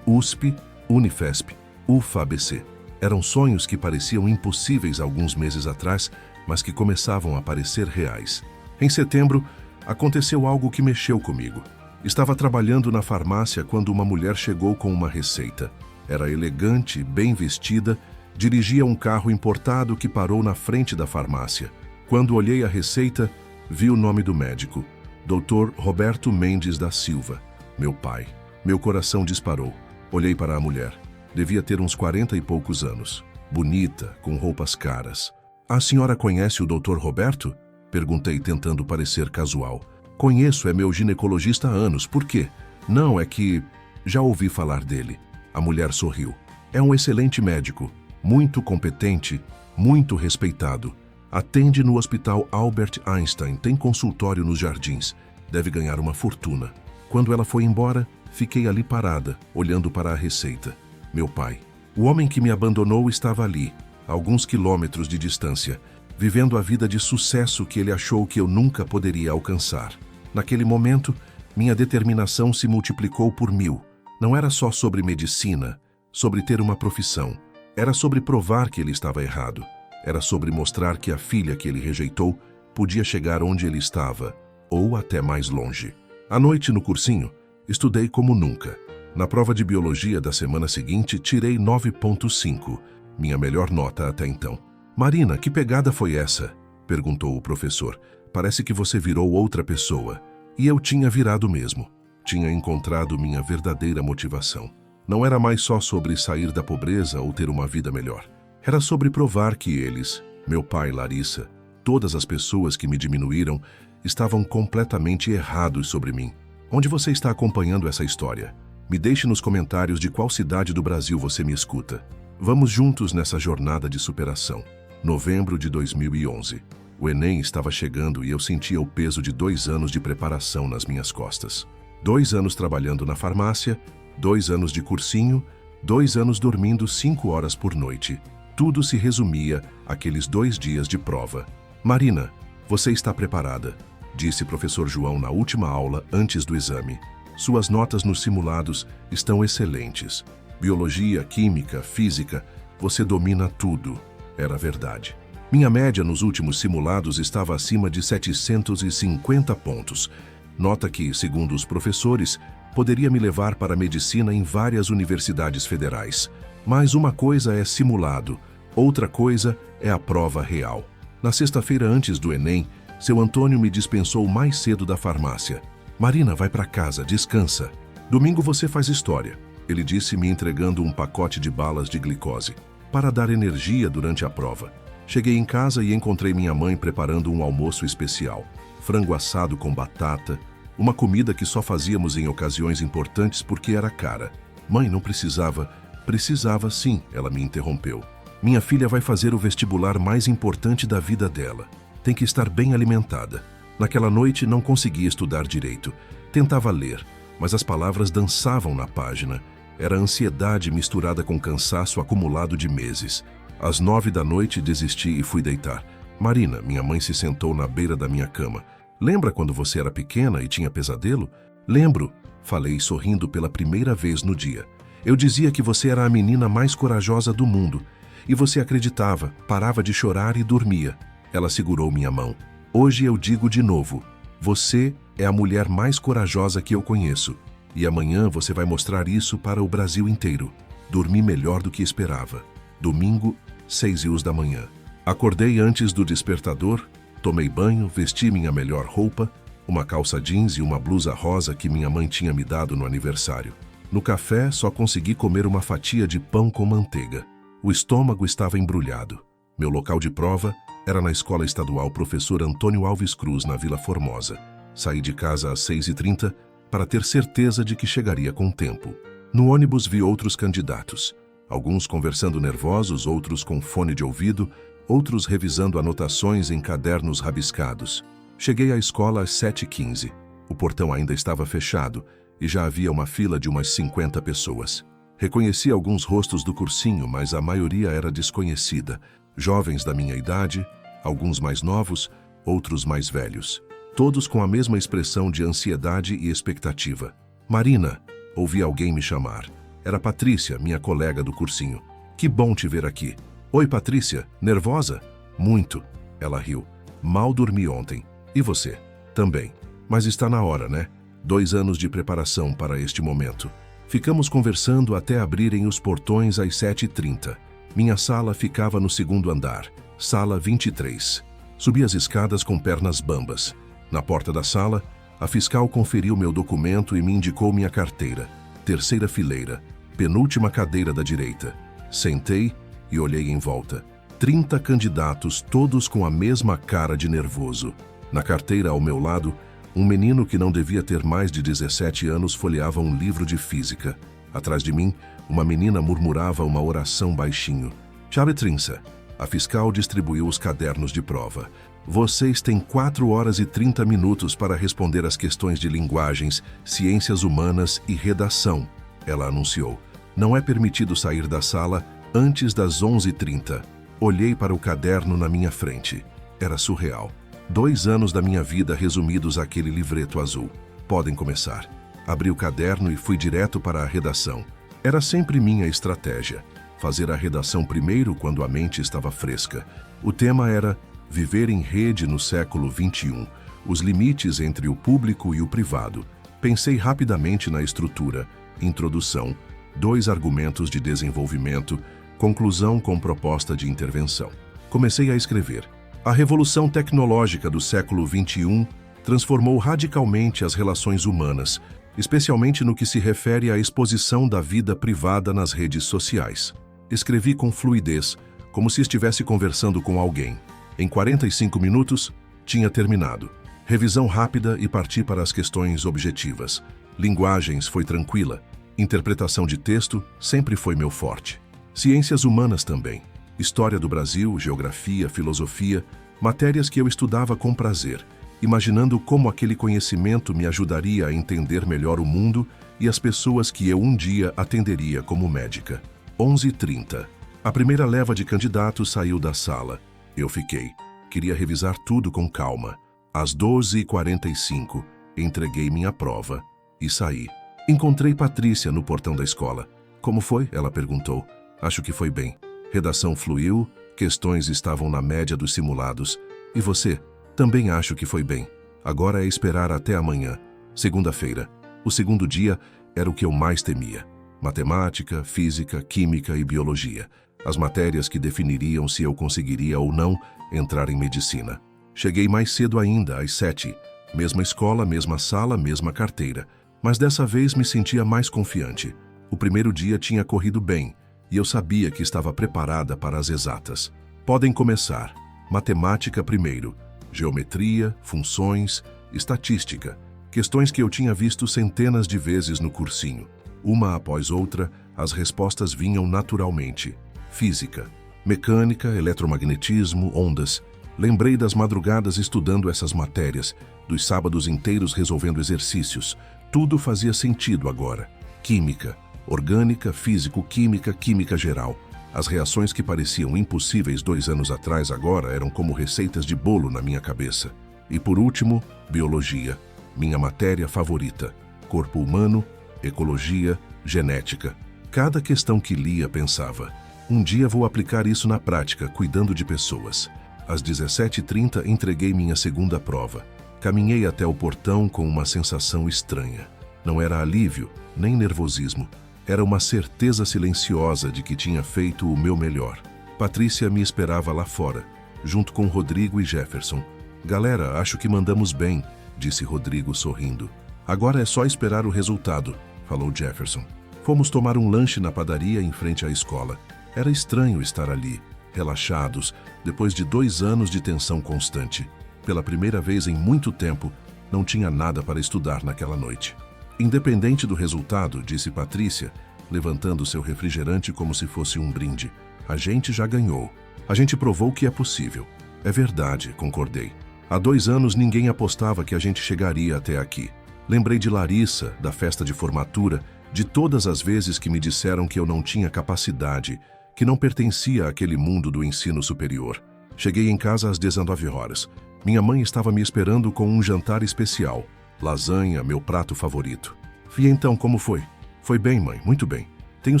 USP, Unifesp, UFABC. Eram sonhos que pareciam impossíveis alguns meses atrás, mas que começavam a parecer reais. Em setembro, aconteceu algo que mexeu comigo. Estava trabalhando na farmácia quando uma mulher chegou com uma receita. Era elegante, bem vestida, dirigia um carro importado que parou na frente da farmácia. Quando olhei a receita, vi o nome do médico, Dr. Roberto Mendes da Silva, meu pai. Meu coração disparou. Olhei para a mulher. Devia ter uns 40 e poucos anos. Bonita, com roupas caras. A senhora conhece o Dr. Roberto? Perguntei, tentando parecer casual. Conheço, é meu ginecologista há anos. Por quê? Não, é que já ouvi falar dele. A mulher sorriu. É um excelente médico, muito competente, muito respeitado. Atende no Hospital Albert Einstein, tem consultório nos Jardins. Deve ganhar uma fortuna. Quando ela foi embora, fiquei ali parada, olhando para a receita. Meu pai. O homem que me abandonou estava ali, a alguns quilômetros de distância, vivendo a vida de sucesso que ele achou que eu nunca poderia alcançar. Naquele momento, minha determinação se multiplicou por 1000. Não era só sobre medicina, sobre ter uma profissão. Era sobre provar que ele estava errado. Era sobre mostrar que a filha que ele rejeitou podia chegar onde ele estava, ou até mais longe. À noite, no cursinho, estudei como nunca. Na prova de biologia da semana seguinte, tirei 9,5, minha melhor nota até então. Marina, que pegada foi essa? Perguntou o professor. Parece que você virou outra pessoa. E eu tinha virado mesmo. Tinha encontrado minha verdadeira motivação. Não era mais só sobre sair da pobreza ou ter uma vida melhor. Era sobre provar que eles, meu pai, Larissa, todas as pessoas que me diminuíram, estavam completamente errados sobre mim. Onde você está acompanhando essa história? Me deixe nos comentários de qual cidade do Brasil você me escuta. Vamos juntos nessa jornada de superação. Novembro de 2011. O Enem estava chegando e eu sentia o peso de 2 anos de preparação nas minhas costas. 2 anos trabalhando na farmácia, 2 anos de cursinho, 2 anos dormindo 5 horas por noite. Tudo se resumia àqueles 2 dias de prova. Marina, você está preparada, disse professor João na última aula antes do exame. Suas notas nos simulados estão excelentes. Biologia, química, física, você domina tudo. Era verdade. Minha média nos últimos simulados estava acima de 750 pontos. Nota que, segundo os professores, poderia me levar para a medicina em várias universidades federais. Mas uma coisa é simulado, outra coisa é a prova real. Na sexta-feira antes do Enem, seu Antônio me dispensou mais cedo da farmácia. Marina, vai para casa, descansa. Domingo você faz história, ele disse, me entregando um pacote de balas de glicose, para dar energia durante a prova. Cheguei em casa e encontrei minha mãe preparando um almoço especial. Frango assado com batata, uma comida que só fazíamos em ocasiões importantes porque era cara. Mãe, não precisava. Precisava sim, ela me interrompeu. Minha filha vai fazer o vestibular mais importante da vida dela. Tem que estar bem alimentada. Naquela noite não conseguia estudar direito. Tentava ler, mas as palavras dançavam na página Era ansiedade misturada com cansaço acumulado de meses. Às 9 da noite desisti e fui deitar. Marina, minha mãe se sentou na beira da minha cama. Lembra quando você era pequena e tinha pesadelo? Lembro, falei sorrindo pela primeira vez no dia. Eu dizia que você era a menina mais corajosa do mundo. E você acreditava, parava de chorar e dormia. Ela segurou minha mão. Hoje eu digo de novo, você é a mulher mais corajosa que eu conheço. E amanhã você vai mostrar isso para o Brasil inteiro. Dormi melhor do que esperava. Domingo, 6h da manhã. Acordei antes do despertador, tomei banho, vesti minha melhor roupa, uma calça jeans e uma blusa rosa que minha mãe tinha me dado no aniversário. No café, só consegui comer uma fatia de pão com manteiga. O estômago estava embrulhado. Meu local de prova era na Escola Estadual Professor Antônio Alves Cruz, na Vila Formosa. Saí de casa às 6h30 para ter certeza de que chegaria com tempo. No ônibus vi outros candidatos. Alguns conversando nervosos, outros com fone de ouvido, outros revisando anotações em cadernos rabiscados. Cheguei à escola às 7h15. O portão ainda estava fechado e já havia uma fila de umas 50 pessoas. Reconheci alguns rostos do cursinho, mas a maioria era desconhecida. Jovens da minha idade, alguns mais novos, outros mais velhos. Todos com a mesma expressão de ansiedade e expectativa. Marina, ouvi alguém me chamar. Era Patrícia, minha colega do cursinho. Que bom te ver aqui. Oi, Patrícia, nervosa? Muito. Ela riu. Mal dormi ontem. E você? Também. Mas está na hora, né? 2 anos de preparação para este momento. Ficamos conversando até abrirem os portões às 7h30. Minha sala ficava no 2º andar, sala 23. Subi as escadas com pernas bambas. Na porta da sala, a fiscal conferiu meu documento e me indicou minha carteira. 3ª fileira, penúltima cadeira da direita. Sentei e olhei em volta. 30 candidatos, todos com a mesma cara de nervoso. Na carteira ao meu lado, um menino que não devia ter mais de 17 anos folheava um livro de física. Atrás de mim, uma menina murmurava uma oração baixinho. Chave Trinça. A fiscal distribuiu os cadernos de prova. Vocês têm 4 horas e 30 minutos para responder as questões de linguagens, ciências humanas e redação, ela anunciou. Não é permitido sair da sala antes das 11h30. Olhei para o caderno na minha frente. Era surreal. 2 anos da minha vida resumidos àquele livreto azul. Podem começar. Abri o caderno e fui direto para a redação. Era sempre minha estratégia. Fazer a redação primeiro quando a mente estava fresca. O tema era Viver em Rede no século XXI. Os limites entre o público e o privado. Pensei rapidamente na estrutura. Introdução. 2 argumentos de desenvolvimento. Conclusão com proposta de intervenção. Comecei a escrever. A revolução tecnológica do século XXI transformou radicalmente as relações humanas, especialmente no que se refere à exposição da vida privada nas redes sociais. Escrevi com fluidez, como se estivesse conversando com alguém. Em 45 minutos, tinha terminado. Revisão rápida e parti para as questões objetivas. Linguagens foi tranquila. Interpretação de texto sempre foi meu forte. Ciências humanas também. História do Brasil, geografia, filosofia, matérias que eu estudava com prazer, imaginando como aquele conhecimento me ajudaria a entender melhor o mundo e as pessoas que eu um dia atenderia como médica. 11h30. A primeira leva de candidatos saiu da sala. Eu fiquei. Queria revisar tudo com calma. Às 12h45, entreguei minha prova e saí. Encontrei Patrícia no portão da escola. Como foi? Ela perguntou. Acho que foi bem. Redação fluiu, questões estavam na média dos simulados. E você? Também acho que foi bem. Agora é esperar até amanhã, segunda-feira. O segundo dia era o que eu mais temia. Matemática, física, química e biologia. As matérias que definiriam se eu conseguiria ou não entrar em medicina. Cheguei mais cedo ainda, às 7h. Mesma escola, mesma sala, mesma carteira. Mas dessa vez me sentia mais confiante. O primeiro dia tinha corrido bem, e eu sabia que estava preparada para as exatas. Podem começar. Matemática primeiro. Geometria, funções, estatística. Questões que eu tinha visto centenas de vezes no cursinho. Uma após outra, as respostas vinham naturalmente. Física, mecânica, eletromagnetismo, ondas. Lembrei das madrugadas estudando essas matérias, dos sábados inteiros resolvendo exercícios. Tudo fazia sentido agora. Química. Orgânica, físico-química, química geral. As reações que pareciam impossíveis 2 anos atrás agora eram como receitas de bolo na minha cabeça. E por último, biologia, minha matéria favorita. Corpo humano, ecologia, genética. Cada questão que lia pensava, um dia vou aplicar isso na prática, cuidando de pessoas. Às 17h30 entreguei minha segunda prova. Caminhei até o portão com uma sensação estranha. Não era alívio, nem nervosismo. Era uma certeza silenciosa de que tinha feito o meu melhor. Patrícia me esperava lá fora, junto com Rodrigo e Jefferson. Galera, acho que mandamos bem, disse Rodrigo sorrindo. Agora é só esperar o resultado, falou Jefferson. Fomos tomar um lanche na padaria em frente à escola. Era estranho estar ali, relaxados, depois de 2 anos de tensão constante. Pela primeira vez em muito tempo, não tinha nada para estudar naquela noite. Independente do resultado, disse Patrícia, levantando seu refrigerante como se fosse um brinde. A gente já ganhou. A gente provou que é possível. É verdade, concordei. Há 2 anos ninguém apostava que a gente chegaria até aqui. Lembrei de Larissa, da festa de formatura, de todas as vezes que me disseram que eu não tinha capacidade, que não pertencia àquele mundo do ensino superior. Cheguei em casa às 19h. Minha mãe estava me esperando com um jantar especial. Lasanha, meu prato favorito. E então, como foi? Foi bem, mãe, muito bem. Tenho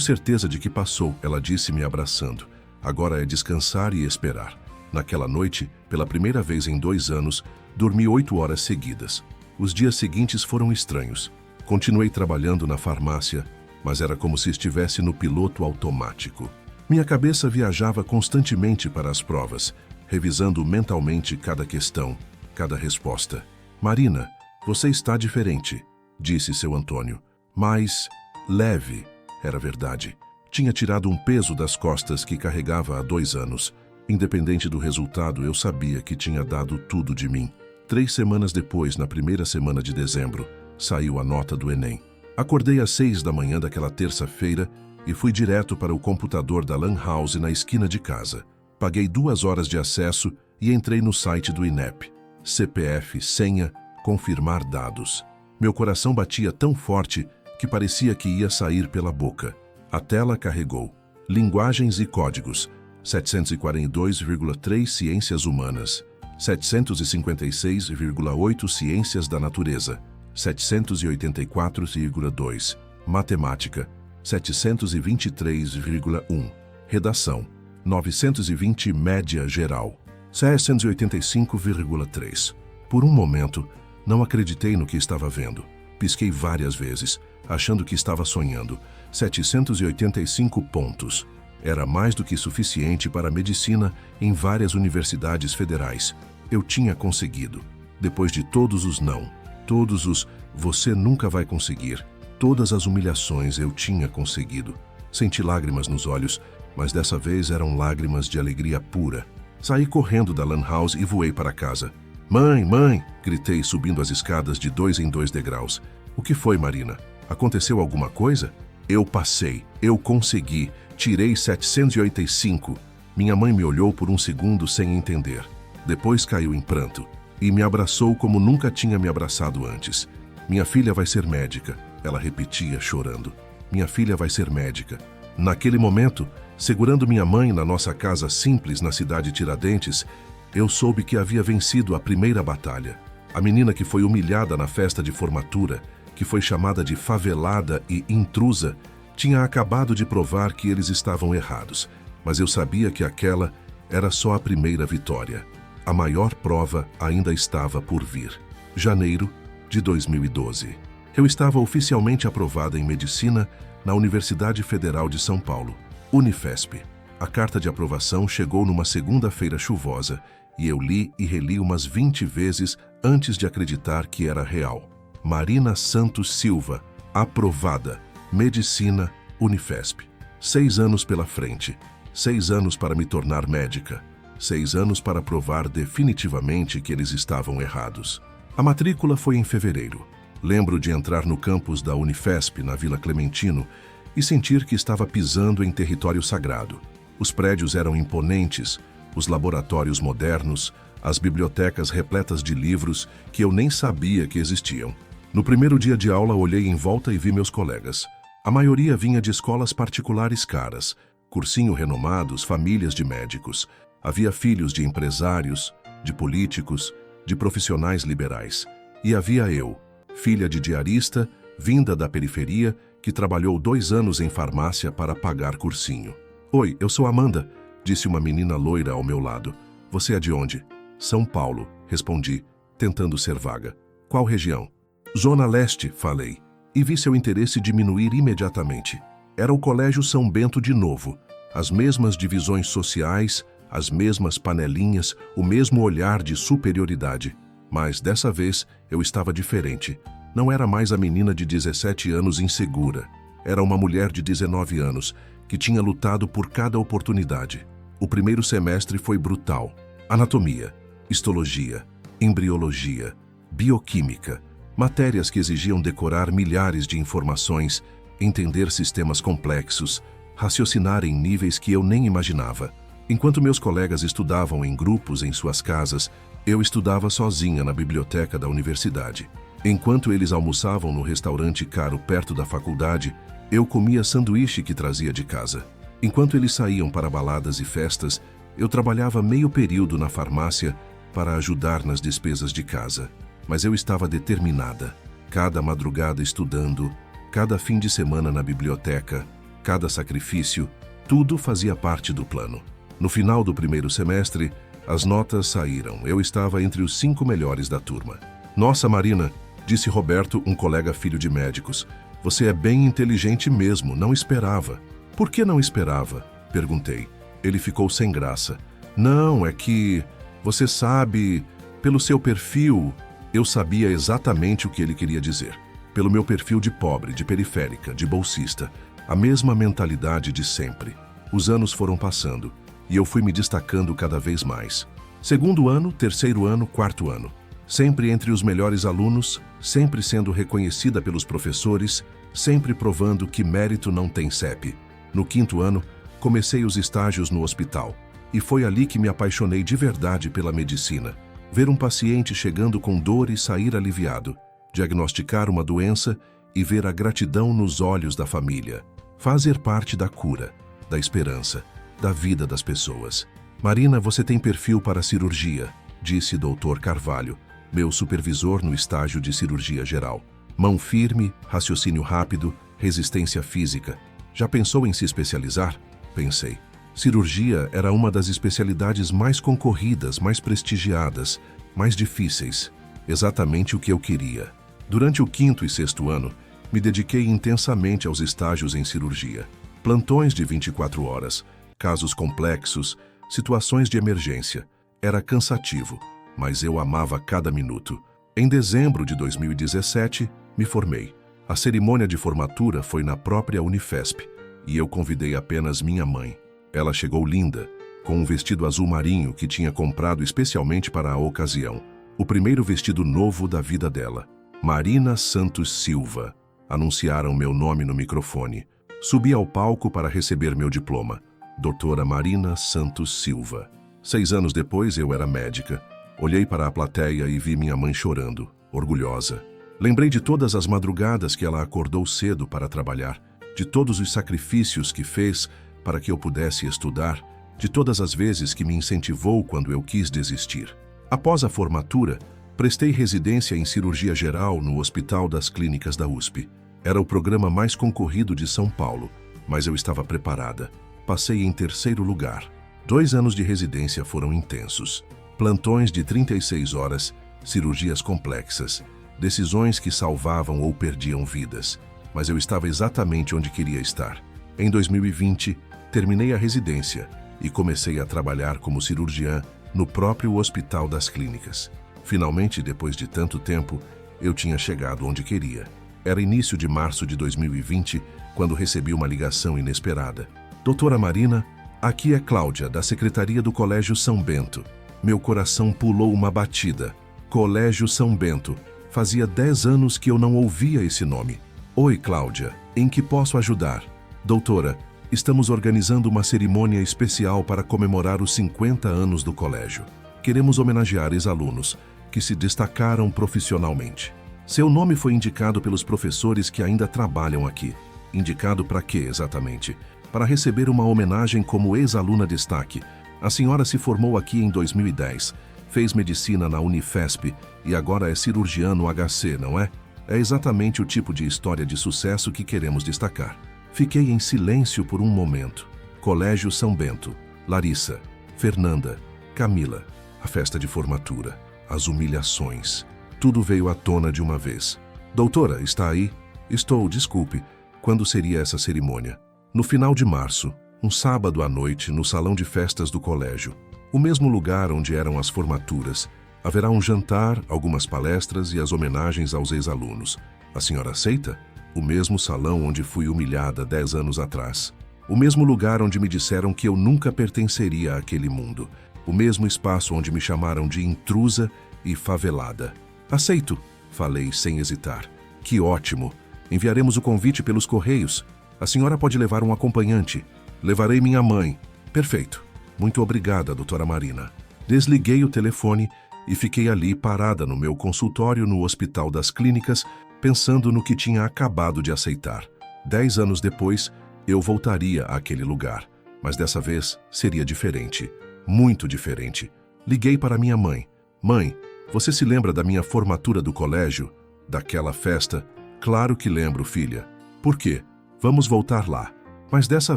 certeza de que passou, ela disse me abraçando. Agora é descansar e esperar. Naquela noite, pela primeira vez em 2 anos, dormi 8 horas seguidas. Os dias seguintes foram estranhos. Continuei trabalhando na farmácia, mas era como se estivesse no piloto automático. Minha cabeça viajava constantemente para as provas, revisando mentalmente cada questão, cada resposta. Marina, você está diferente, disse seu Antônio. Mais leve, era verdade. Tinha tirado um peso das costas que carregava há 2 anos. Independente do resultado, eu sabia que tinha dado tudo de mim. 3 semanas depois, na primeira semana de dezembro, saiu a nota do Enem. Acordei às 6 da manhã daquela terça-feira e fui direto para o computador da Lan House na esquina de casa. Paguei 2 horas de acesso e entrei no site do INEP. CPF, senha, confirmar dados. Meu coração batia tão forte que parecia que ia sair pela boca. A tela carregou. Linguagens e códigos. 742,3 Ciências Humanas. 756,8 Ciências da Natureza. 784,2 Matemática. 723,1 Redação. 920 Média Geral. 685,3. Por um momento, não acreditei no que estava vendo. Pisquei várias vezes, achando que estava sonhando. 785 pontos. Era mais do que suficiente para medicina em várias universidades federais. Eu tinha conseguido. Depois de todos os não, todos os "você nunca vai conseguir", todas as humilhações, eu tinha conseguido. Senti lágrimas nos olhos, mas dessa vez eram lágrimas de alegria pura. Saí correndo da Lan House e voei para casa. "Mãe, mãe!" gritei subindo as escadas de 2 em 2 degraus. "O que foi, Marina? Aconteceu alguma coisa?" "Eu passei. Eu consegui. Tirei 785. Minha mãe me olhou por um segundo sem entender. Depois caiu em pranto e me abraçou como nunca tinha me abraçado antes. "Minha filha vai ser médica", ela repetia chorando. "Minha filha vai ser médica." Naquele momento, segurando minha mãe na nossa casa simples na cidade Tiradentes, eu soube que havia vencido a primeira batalha. A menina que foi humilhada na festa de formatura, que foi chamada de favelada e intrusa, tinha acabado de provar que eles estavam errados, mas eu sabia que aquela era só a primeira vitória. A maior prova ainda estava por vir. Janeiro de 2012. Eu estava oficialmente aprovada em medicina na Universidade Federal de São Paulo, Unifesp. A carta de aprovação chegou numa segunda-feira chuvosa e eu li e reli umas 20 vezes antes de acreditar que era real. Marina Santos Silva, aprovada. Medicina, Unifesp. 6 anos pela frente. 6 anos para me tornar médica. 6 anos para provar definitivamente que eles estavam errados. A matrícula foi em fevereiro. Lembro de entrar no campus da Unifesp, na Vila Clementino, e sentir que estava pisando em território sagrado. Os prédios eram imponentes, os laboratórios modernos, as bibliotecas repletas de livros que eu nem sabia que existiam. No primeiro dia de aula, olhei em volta e vi meus colegas. A maioria vinha de escolas particulares caras, cursinho renomados, famílias de médicos. Havia filhos de empresários, de políticos, de profissionais liberais. E havia eu, filha de diarista, vinda da periferia, que trabalhou 2 anos em farmácia para pagar cursinho. Oi, eu sou Amanda, disse uma menina loira ao meu lado. Você é de onde? São Paulo, respondi, tentando ser vaga. Qual região? Zona Leste, falei, e vi seu interesse diminuir imediatamente. Era o Colégio São Bento de novo. As mesmas divisões sociais, as mesmas panelinhas, o mesmo olhar de superioridade. Mas dessa vez eu estava diferente. Não era mais a menina de 17 anos insegura. Era uma mulher de 19 anos que tinha lutado por cada oportunidade. O primeiro semestre foi brutal. Anatomia, histologia, embriologia, bioquímica, matérias que exigiam decorar milhares de informações, entender sistemas complexos, raciocinar em níveis que eu nem imaginava. Enquanto meus colegas estudavam em grupos em suas casas, eu estudava sozinha na biblioteca da universidade. Enquanto eles almoçavam no restaurante caro perto da faculdade, eu comia sanduíche que trazia de casa. Enquanto eles saíam para baladas e festas, eu trabalhava meio período na farmácia para ajudar nas despesas de casa. Mas eu estava determinada. Cada madrugada estudando, cada fim de semana na biblioteca, cada sacrifício, tudo fazia parte do plano. No final do primeiro semestre, as notas saíram. Eu estava entre os 5 melhores da turma. Nossa, Marina, disse Roberto, um colega filho de médicos. Você é bem inteligente mesmo, não esperava. Por que não esperava? Perguntei. Ele ficou sem graça. Não, é que, você sabe, pelo seu perfil, eu sabia exatamente o que ele queria dizer. Pelo meu perfil de pobre, de periférica, de bolsista, a mesma mentalidade de sempre. Os anos foram passando e eu fui me destacando cada vez mais. 2º ano, 3º ano, 4º ano. Sempre entre os melhores alunos, sempre sendo reconhecida pelos professores, sempre provando que mérito não tem CEP. No 5º ano, comecei os estágios no hospital. E foi ali que me apaixonei de verdade pela medicina. Ver um paciente chegando com dor e sair aliviado. Diagnosticar uma doença e ver a gratidão nos olhos da família. Fazer parte da cura, da esperança, da vida das pessoas. Marina, você tem perfil para cirurgia, disse Dr. Carvalho, meu supervisor no estágio de cirurgia geral. Mão firme, raciocínio rápido, resistência física. Já pensou em se especializar? Pensei. Cirurgia era uma das especialidades mais concorridas, mais prestigiadas, mais difíceis. Exatamente o que eu queria. Durante o 5º e 6º ano, me dediquei intensamente aos estágios em cirurgia. Plantões de 24 horas, casos complexos, situações de emergência. Era cansativo, mas eu amava cada minuto. Em dezembro de 2017, me formei. A cerimônia de formatura foi na própria Unifesp e eu convidei apenas minha mãe. Ela chegou linda, com um vestido azul marinho que tinha comprado especialmente para a ocasião. O primeiro vestido novo da vida dela. Marina Santos Silva. Anunciaram meu nome no microfone. Subi ao palco para receber meu diploma. Doutora Marina Santos Silva. 6 anos depois eu era médica. Olhei para a plateia e vi minha mãe chorando, orgulhosa. Lembrei de todas as madrugadas que ela acordou cedo para trabalhar, de todos os sacrifícios que fez para que eu pudesse estudar, de todas as vezes que me incentivou quando eu quis desistir. Após a formatura, prestei residência em cirurgia geral no Hospital das Clínicas da USP. Era o programa mais concorrido de São Paulo, mas eu estava preparada. Passei em 3º lugar. 2 anos de residência foram intensos. Plantões de 36 horas, cirurgias complexas, decisões que salvavam ou perdiam vidas. Mas eu estava exatamente onde queria estar. Em 2020, terminei a residência e comecei a trabalhar como cirurgiã no próprio Hospital das Clínicas. Finalmente, depois de tanto tempo, eu tinha chegado onde queria. Era início de março de 2020, quando recebi uma ligação inesperada. Doutora Marina, aqui é Cláudia, da Secretaria do Colégio São Bento. Meu coração pulou uma batida. Colégio São Bento. Fazia 10 anos que eu não ouvia esse nome. Oi, Cláudia. Em que posso ajudar? Doutora, estamos organizando uma cerimônia especial para comemorar os 50 anos do colégio. Queremos homenagear ex-alunos que se destacaram profissionalmente. Seu nome foi indicado pelos professores que ainda trabalham aqui. Indicado para quê, exatamente? Para receber uma homenagem como ex-aluna destaque. A senhora se formou aqui em 2010, fez medicina na Unifesp e agora é cirurgiã no HC, não é? É exatamente o tipo de história de sucesso que queremos destacar. Fiquei em silêncio por um momento. Colégio São Bento, Larissa, Fernanda, Camila, a festa de formatura, as humilhações. Tudo veio à tona de uma vez. Doutora, está aí? Estou, desculpe. Quando seria essa cerimônia? No final de março, um sábado à noite, no salão de festas do colégio. O mesmo lugar onde eram as formaturas. Haverá um jantar, algumas palestras e as homenagens aos ex-alunos. A senhora aceita? O mesmo salão onde fui humilhada 10 anos atrás. O mesmo lugar onde me disseram que eu nunca pertenceria àquele mundo. O mesmo espaço onde me chamaram de intrusa e favelada. Aceito, falei sem hesitar. Que ótimo! Enviaremos o convite pelos correios. A senhora pode levar um acompanhante. Levarei minha mãe. Perfeito. Muito obrigada, doutora Marina. Desliguei o telefone e fiquei ali parada no meu consultório no Hospital das Clínicas, pensando no que tinha acabado de aceitar. 10 anos depois, eu voltaria àquele lugar. Mas dessa vez seria diferente. Muito diferente. Liguei para minha mãe. Mãe, você se lembra da minha formatura do colégio? Daquela festa? Claro que lembro, filha. Por quê? Vamos voltar lá. Mas dessa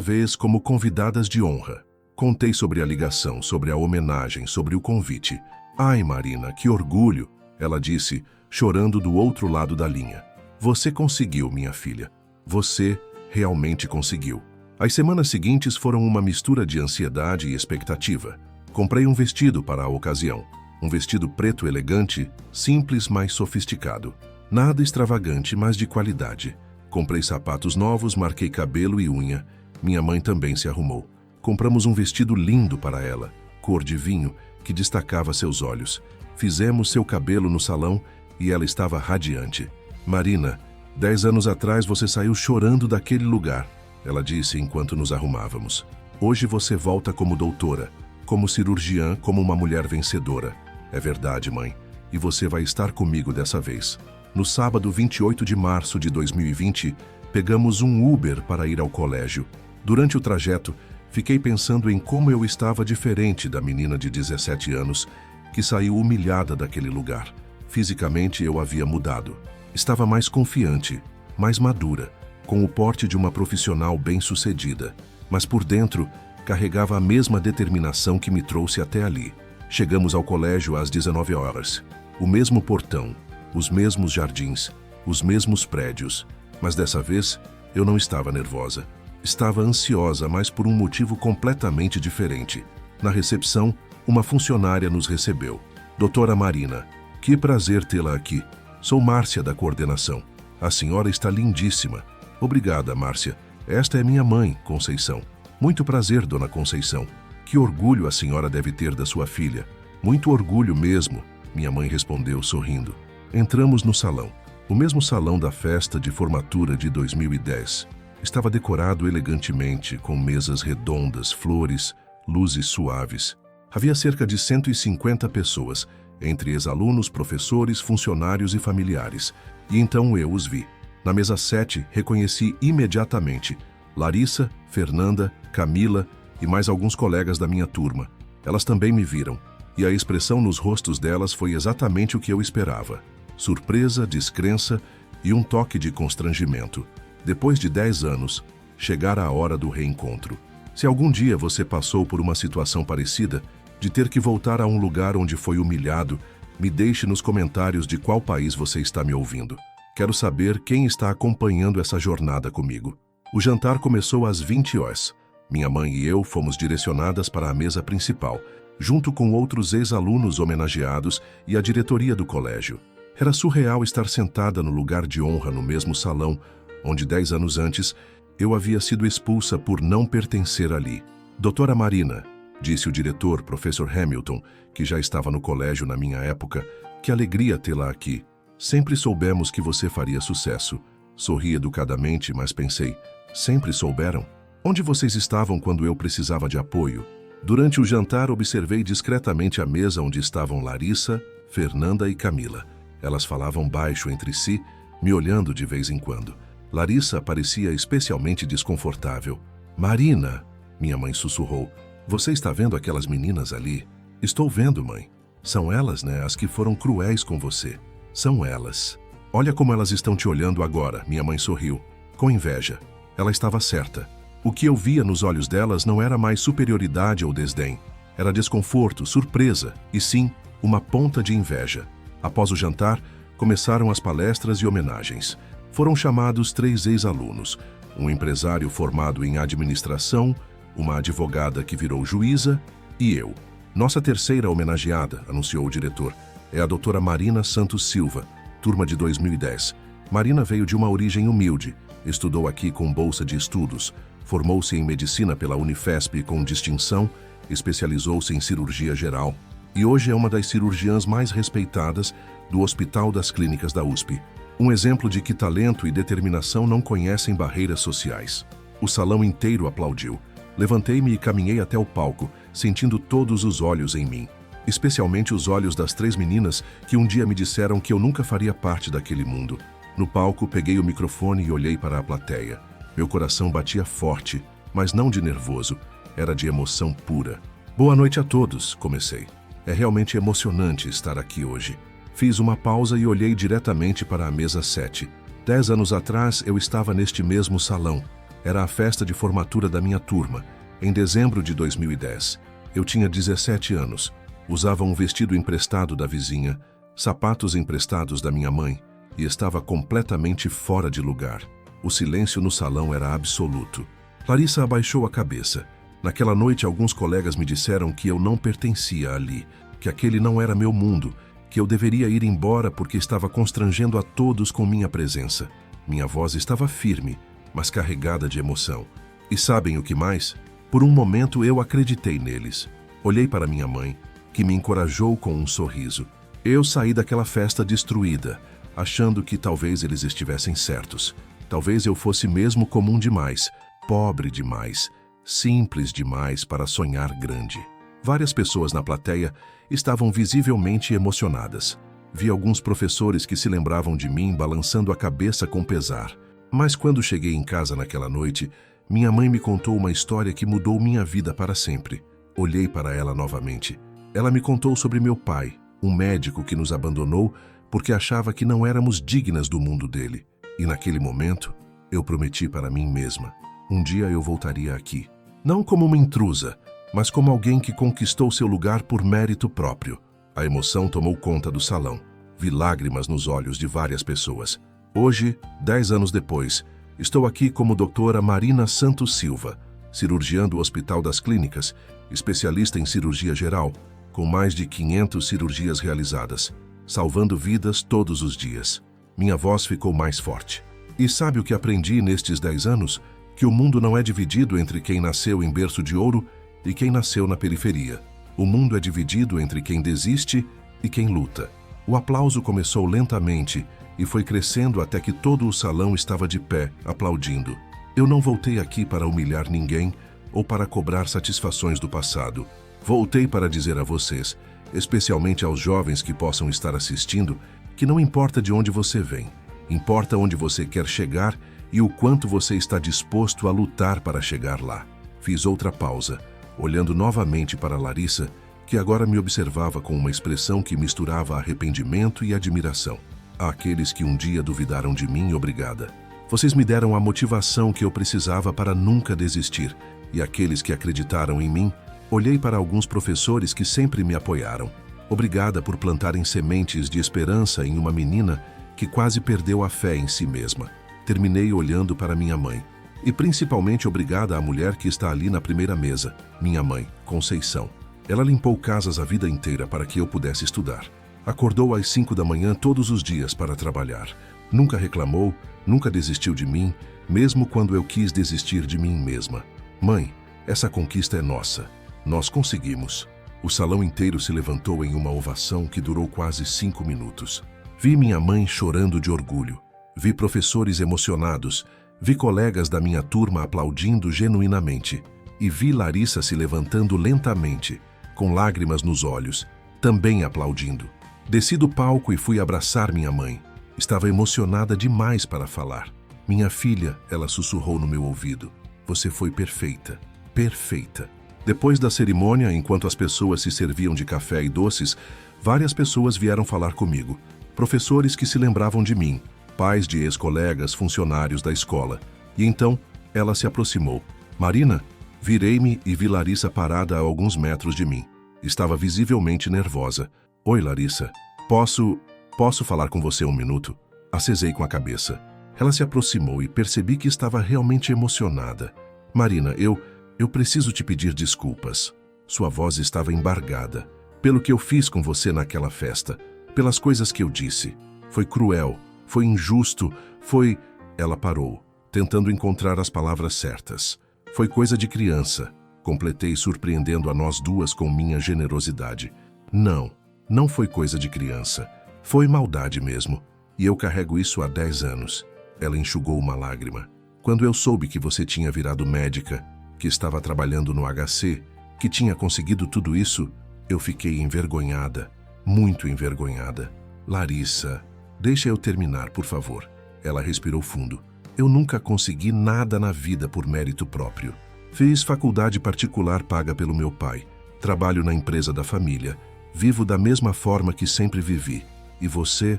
vez como convidadas de honra. Contei sobre a ligação, sobre a homenagem, sobre o convite. Ai, Marina, que orgulho! Ela disse, chorando do outro lado da linha. Você conseguiu, minha filha. Você realmente conseguiu. As semanas seguintes foram uma mistura de ansiedade e expectativa. Comprei um vestido para a ocasião. Um vestido preto elegante, simples, mas sofisticado. Nada extravagante, mas de qualidade. Comprei sapatos novos, marquei cabelo e unha. Minha mãe também se arrumou. Compramos um vestido lindo para ela, cor de vinho, que destacava seus olhos. Fizemos seu cabelo no salão e ela estava radiante. Marina, 10 anos atrás você saiu chorando daquele lugar, ela disse enquanto nos arrumávamos. Hoje você volta como doutora, como cirurgiã, como uma mulher vencedora. É verdade, mãe, e você vai estar comigo dessa vez. No sábado 28 de março de 2020, pegamos um Uber para ir ao colégio. Durante o trajeto, fiquei pensando em como eu estava diferente da menina de 17 anos que saiu humilhada daquele lugar. Fisicamente eu havia mudado. Estava mais confiante, mais madura, com o porte de uma profissional bem-sucedida. Mas por dentro, carregava a mesma determinação que me trouxe até ali. Chegamos ao colégio às 19 horas. O mesmo portão, os mesmos jardins, os mesmos prédios. Mas dessa vez, eu não estava nervosa. Estava ansiosa, mas por um motivo completamente diferente. Na recepção, uma funcionária nos recebeu. Doutora Marina, que prazer tê-la aqui. Sou Márcia, da coordenação. A senhora está lindíssima. Obrigada, Márcia. Esta é minha mãe, Conceição. Muito prazer, dona Conceição. Que orgulho a senhora deve ter da sua filha. Muito orgulho mesmo, minha mãe respondeu sorrindo. Entramos no salão. O mesmo salão da festa de formatura de 2010. Estava decorado elegantemente, com mesas redondas, flores, luzes suaves. Havia cerca de 150 pessoas, entre ex-alunos, professores, funcionários e familiares. E então eu os vi. Na mesa 7, reconheci imediatamente Larissa, Fernanda, Camila e mais alguns colegas da minha turma. Elas também me viram, e a expressão nos rostos delas foi exatamente o que eu esperava. Surpresa, descrença e um toque de constrangimento. Depois de 10 anos, chegara a hora do reencontro. Se algum dia você passou por uma situação parecida, de ter que voltar a um lugar onde foi humilhado, me deixe nos comentários de qual país você está me ouvindo. Quero saber quem está acompanhando essa jornada comigo. O jantar começou às 20 horas. Minha mãe e eu fomos direcionadas para a mesa principal, junto com outros ex-alunos homenageados e a diretoria do colégio. Era surreal estar sentada no lugar de honra no mesmo salão, onde 10 anos antes eu havia sido expulsa por não pertencer ali. Doutora Marina, disse o diretor, professor Hamilton, que já estava no colégio na minha época, que alegria tê-la aqui. Sempre soubemos que você faria sucesso. Sorri educadamente, mas pensei, sempre souberam? Onde vocês estavam quando eu precisava de apoio? Durante o jantar, observei discretamente a mesa onde estavam Larissa, Fernanda e Camila. Elas falavam baixo entre si, me olhando de vez em quando. Larissa parecia especialmente desconfortável. Marina, minha mãe sussurrou, você está vendo aquelas meninas ali? Estou vendo, mãe. São elas, né, as que foram cruéis com você. São elas. Olha como elas estão te olhando agora, minha mãe sorriu, com inveja. Ela estava certa. O que eu via nos olhos delas não era mais superioridade ou desdém. Era desconforto, surpresa e, sim, uma ponta de inveja. Após o jantar, começaram as palestras e homenagens. Foram chamados 3 ex-alunos, um empresário formado em administração, uma advogada que virou juíza e eu. Nossa terceira homenageada, anunciou o diretor, é a doutora Marina Santos Silva, turma de 2010. Marina veio de uma origem humilde, estudou aqui com bolsa de estudos, formou-se em medicina pela Unifesp com distinção, especializou-se em cirurgia geral e hoje é uma das cirurgiãs mais respeitadas do Hospital das Clínicas da USP. Um exemplo de que talento e determinação não conhecem barreiras sociais. O salão inteiro aplaudiu. Levantei-me e caminhei até o palco, sentindo todos os olhos em mim. Especialmente os olhos das 3 meninas que um dia me disseram que eu nunca faria parte daquele mundo. No palco, peguei o microfone e olhei para a plateia. Meu coração batia forte, mas não de nervoso, era de emoção pura. Boa noite a todos, comecei. É realmente emocionante estar aqui hoje. Fiz uma pausa e olhei diretamente para a mesa 7. 10 anos atrás, eu estava neste mesmo salão. Era a festa de formatura da minha turma, em dezembro de 2010. Eu tinha 17 anos, usava um vestido emprestado da vizinha, sapatos emprestados da minha mãe e estava completamente fora de lugar. O silêncio no salão era absoluto. Larissa abaixou a cabeça. Naquela noite, alguns colegas me disseram que eu não pertencia ali, que aquele não era meu mundo, que eu deveria ir embora porque estava constrangendo a todos com minha presença. Minha voz estava firme, mas carregada de emoção. E sabem o que mais? Por um momento eu acreditei neles. Olhei para minha mãe, que me encorajou com um sorriso. Eu saí daquela festa destruída, achando que talvez eles estivessem certos. Talvez eu fosse mesmo comum demais, pobre demais, simples demais para sonhar grande. Várias pessoas na plateia estavam visivelmente emocionadas. Vi alguns professores que se lembravam de mim balançando a cabeça com pesar. Mas quando cheguei em casa naquela noite, minha mãe me contou uma história que mudou minha vida para sempre. Olhei para ela novamente. Ela me contou sobre meu pai, um médico que nos abandonou porque achava que não éramos dignas do mundo dele. E naquele momento, eu prometi para mim mesma. Um dia eu voltaria aqui. Não como uma intrusa, mas como alguém que conquistou seu lugar por mérito próprio. A emoção tomou conta do salão. Vi lágrimas nos olhos de várias pessoas. Hoje, 10 anos depois, estou aqui como doutora Marina Santos Silva, cirurgiã do Hospital das Clínicas, especialista em cirurgia geral, com mais de 500 cirurgias realizadas, salvando vidas todos os dias. Minha voz ficou mais forte. E sabe o que aprendi nestes 10 anos? Que o mundo não é dividido entre quem nasceu em berço de ouro e quem nasceu na periferia. O mundo é dividido entre quem desiste e quem luta. O aplauso começou lentamente e foi crescendo até que todo o salão estava de pé, aplaudindo. Eu não voltei aqui para humilhar ninguém ou para cobrar satisfações do passado. Voltei para dizer a vocês, especialmente aos jovens que possam estar assistindo, que não importa de onde você vem, importa onde você quer chegar e o quanto você está disposto a lutar para chegar lá. Fiz outra pausa, olhando novamente para Larissa, que agora me observava com uma expressão que misturava arrependimento e admiração. Àqueles que um dia duvidaram de mim, obrigada. Vocês me deram a motivação que eu precisava para nunca desistir. E aqueles que acreditaram em mim, olhei para alguns professores que sempre me apoiaram. Obrigada por plantarem sementes de esperança em uma menina que quase perdeu a fé em si mesma. Terminei olhando para minha mãe. E principalmente obrigada à mulher que está ali na primeira mesa, minha mãe, Conceição. Ela limpou casas a vida inteira para que eu pudesse estudar. Acordou às 5 da manhã todos os dias para trabalhar. Nunca reclamou, nunca desistiu de mim, mesmo quando eu quis desistir de mim mesma. Mãe, essa conquista é nossa. Nós conseguimos. O salão inteiro se levantou em uma ovação que durou quase 5 minutos. Vi minha mãe chorando de orgulho. Vi professores emocionados. Vi colegas da minha turma aplaudindo genuinamente. E vi Larissa se levantando lentamente, com lágrimas nos olhos, também aplaudindo. Desci do palco e fui abraçar minha mãe. Estava emocionada demais para falar. Minha filha, ela sussurrou no meu ouvido. Você foi perfeita. Perfeita. Depois da cerimônia, enquanto as pessoas se serviam de café e doces, várias pessoas vieram falar comigo. Professores que se lembravam de mim, pais de ex-colegas, funcionários da escola. E então, ela se aproximou. Marina, virei-me e vi Larissa parada a alguns metros de mim. Estava visivelmente nervosa. Oi, Larissa. Posso falar com você um minuto? Acesei com a cabeça. Ela se aproximou e percebi que estava realmente emocionada. Marina, eu preciso te pedir desculpas. Sua voz estava embargada. Pelo que eu fiz com você naquela festa. Pelas coisas que eu disse. Foi cruel. Foi injusto. Foi... Ela parou, tentando encontrar as palavras certas. Foi coisa de criança. Completei, surpreendendo a nós duas com minha generosidade. Não foi coisa de criança. Foi maldade mesmo. E eu carrego isso há 10 anos. Ela enxugou uma lágrima. Quando eu soube que você tinha virado médica, que estava trabalhando no HC, que tinha conseguido tudo isso, eu fiquei envergonhada. Muito envergonhada. Larissa, deixa eu terminar, por favor. Ela respirou fundo. Eu nunca consegui nada na vida por mérito próprio. Fiz faculdade particular paga pelo meu pai. Trabalho na empresa da família. Vivo da mesma forma que sempre vivi. E você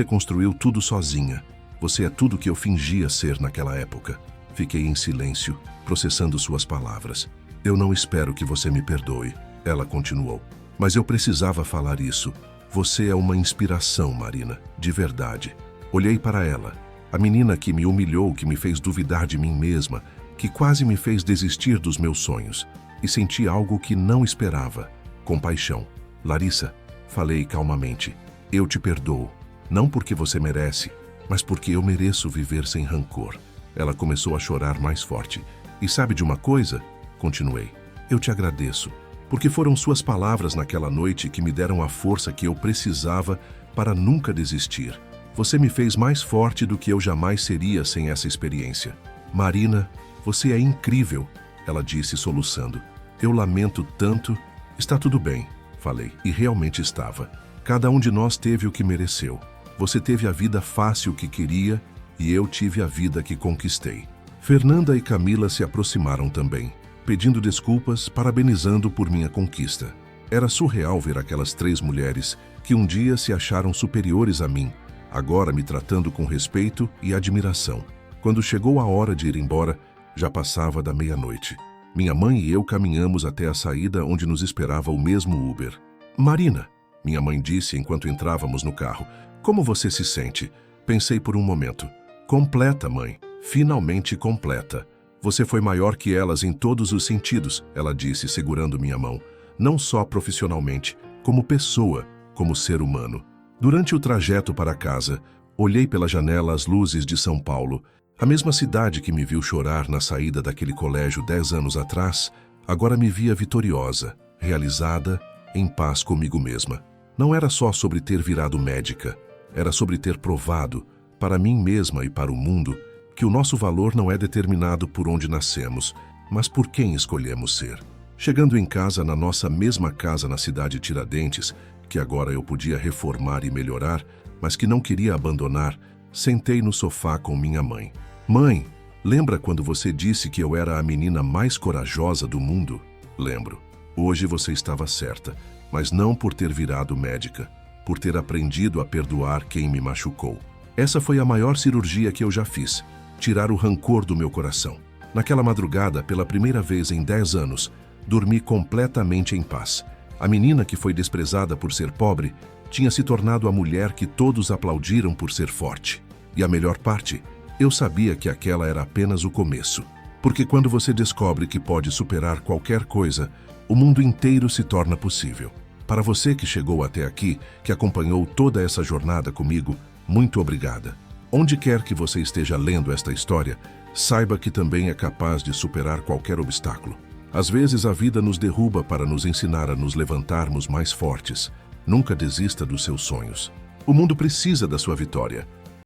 construiu tudo sozinha. Você é tudo que eu fingia ser naquela época. Fiquei em silêncio, processando suas palavras. Eu não espero que você me perdoe, ela continuou. Mas eu precisava falar isso. Você é uma inspiração, Marina, de verdade. Olhei para ela. A menina que me humilhou, que me fez duvidar de mim mesma, que quase me fez desistir dos meus sonhos. E senti algo que não esperava. Compaixão. Larissa, falei calmamente, eu te perdoo. Não porque você merece, mas porque eu mereço viver sem rancor. Ela começou a chorar mais forte. E sabe de uma coisa? Continuei. Eu te agradeço, porque foram suas palavras naquela noite que me deram a força que eu precisava para nunca desistir. Você me fez mais forte do que eu jamais seria sem essa experiência. Marina, você é incrível, ela disse soluçando. Eu lamento tanto. Está tudo bem, falei, e realmente estava. Cada um de nós teve o que mereceu. Você teve a vida fácil que queria e eu tive a vida que conquistei. Fernanda e Camila se aproximaram também, pedindo desculpas, parabenizando por minha conquista. Era surreal ver aquelas 3 mulheres que um dia se acharam superiores a mim, agora me tratando com respeito e admiração. Quando chegou a hora de ir embora, já passava da meia-noite. Minha mãe e eu caminhamos até a saída onde nos esperava o mesmo Uber. Marina, minha mãe disse enquanto entrávamos no carro, como você se sente? Pensei por um momento. Completa, mãe. Finalmente completa. Você foi maior que elas em todos os sentidos, ela disse, segurando minha mão. Não só profissionalmente, como pessoa, como ser humano. Durante o trajeto para casa, olhei pela janela as luzes de São Paulo. A mesma cidade que me viu chorar na saída daquele colégio 10 anos atrás, agora me via vitoriosa, realizada, em paz comigo mesma. Não era só sobre ter virado médica, era sobre ter provado, para mim mesma e para o mundo, que o nosso valor não é determinado por onde nascemos, mas por quem escolhemos ser. Chegando em casa, na nossa mesma casa na cidade de Tiradentes, que agora eu podia reformar e melhorar, mas que não queria abandonar, sentei no sofá com minha mãe. Mãe, lembra quando você disse que eu era a menina mais corajosa do mundo? Lembro. Hoje você estava certa, mas não por ter virado médica, por ter aprendido a perdoar quem me machucou. Essa foi a maior cirurgia que eu já fiz, tirar o rancor do meu coração. Naquela madrugada, pela primeira vez em 10 anos, dormi completamente em paz. A menina que foi desprezada por ser pobre tinha se tornado a mulher que todos aplaudiram por ser forte. E a melhor parte, eu sabia que aquela era apenas o começo. Porque quando você descobre que pode superar qualquer coisa, o mundo inteiro se torna possível. Para você que chegou até aqui, que acompanhou toda essa jornada comigo, muito obrigada. Onde quer que você esteja lendo esta história, saiba que também é capaz de superar qualquer obstáculo. Às vezes a vida nos derruba para nos ensinar a nos levantarmos mais fortes. Nunca desista dos seus sonhos. O mundo precisa da sua vitória.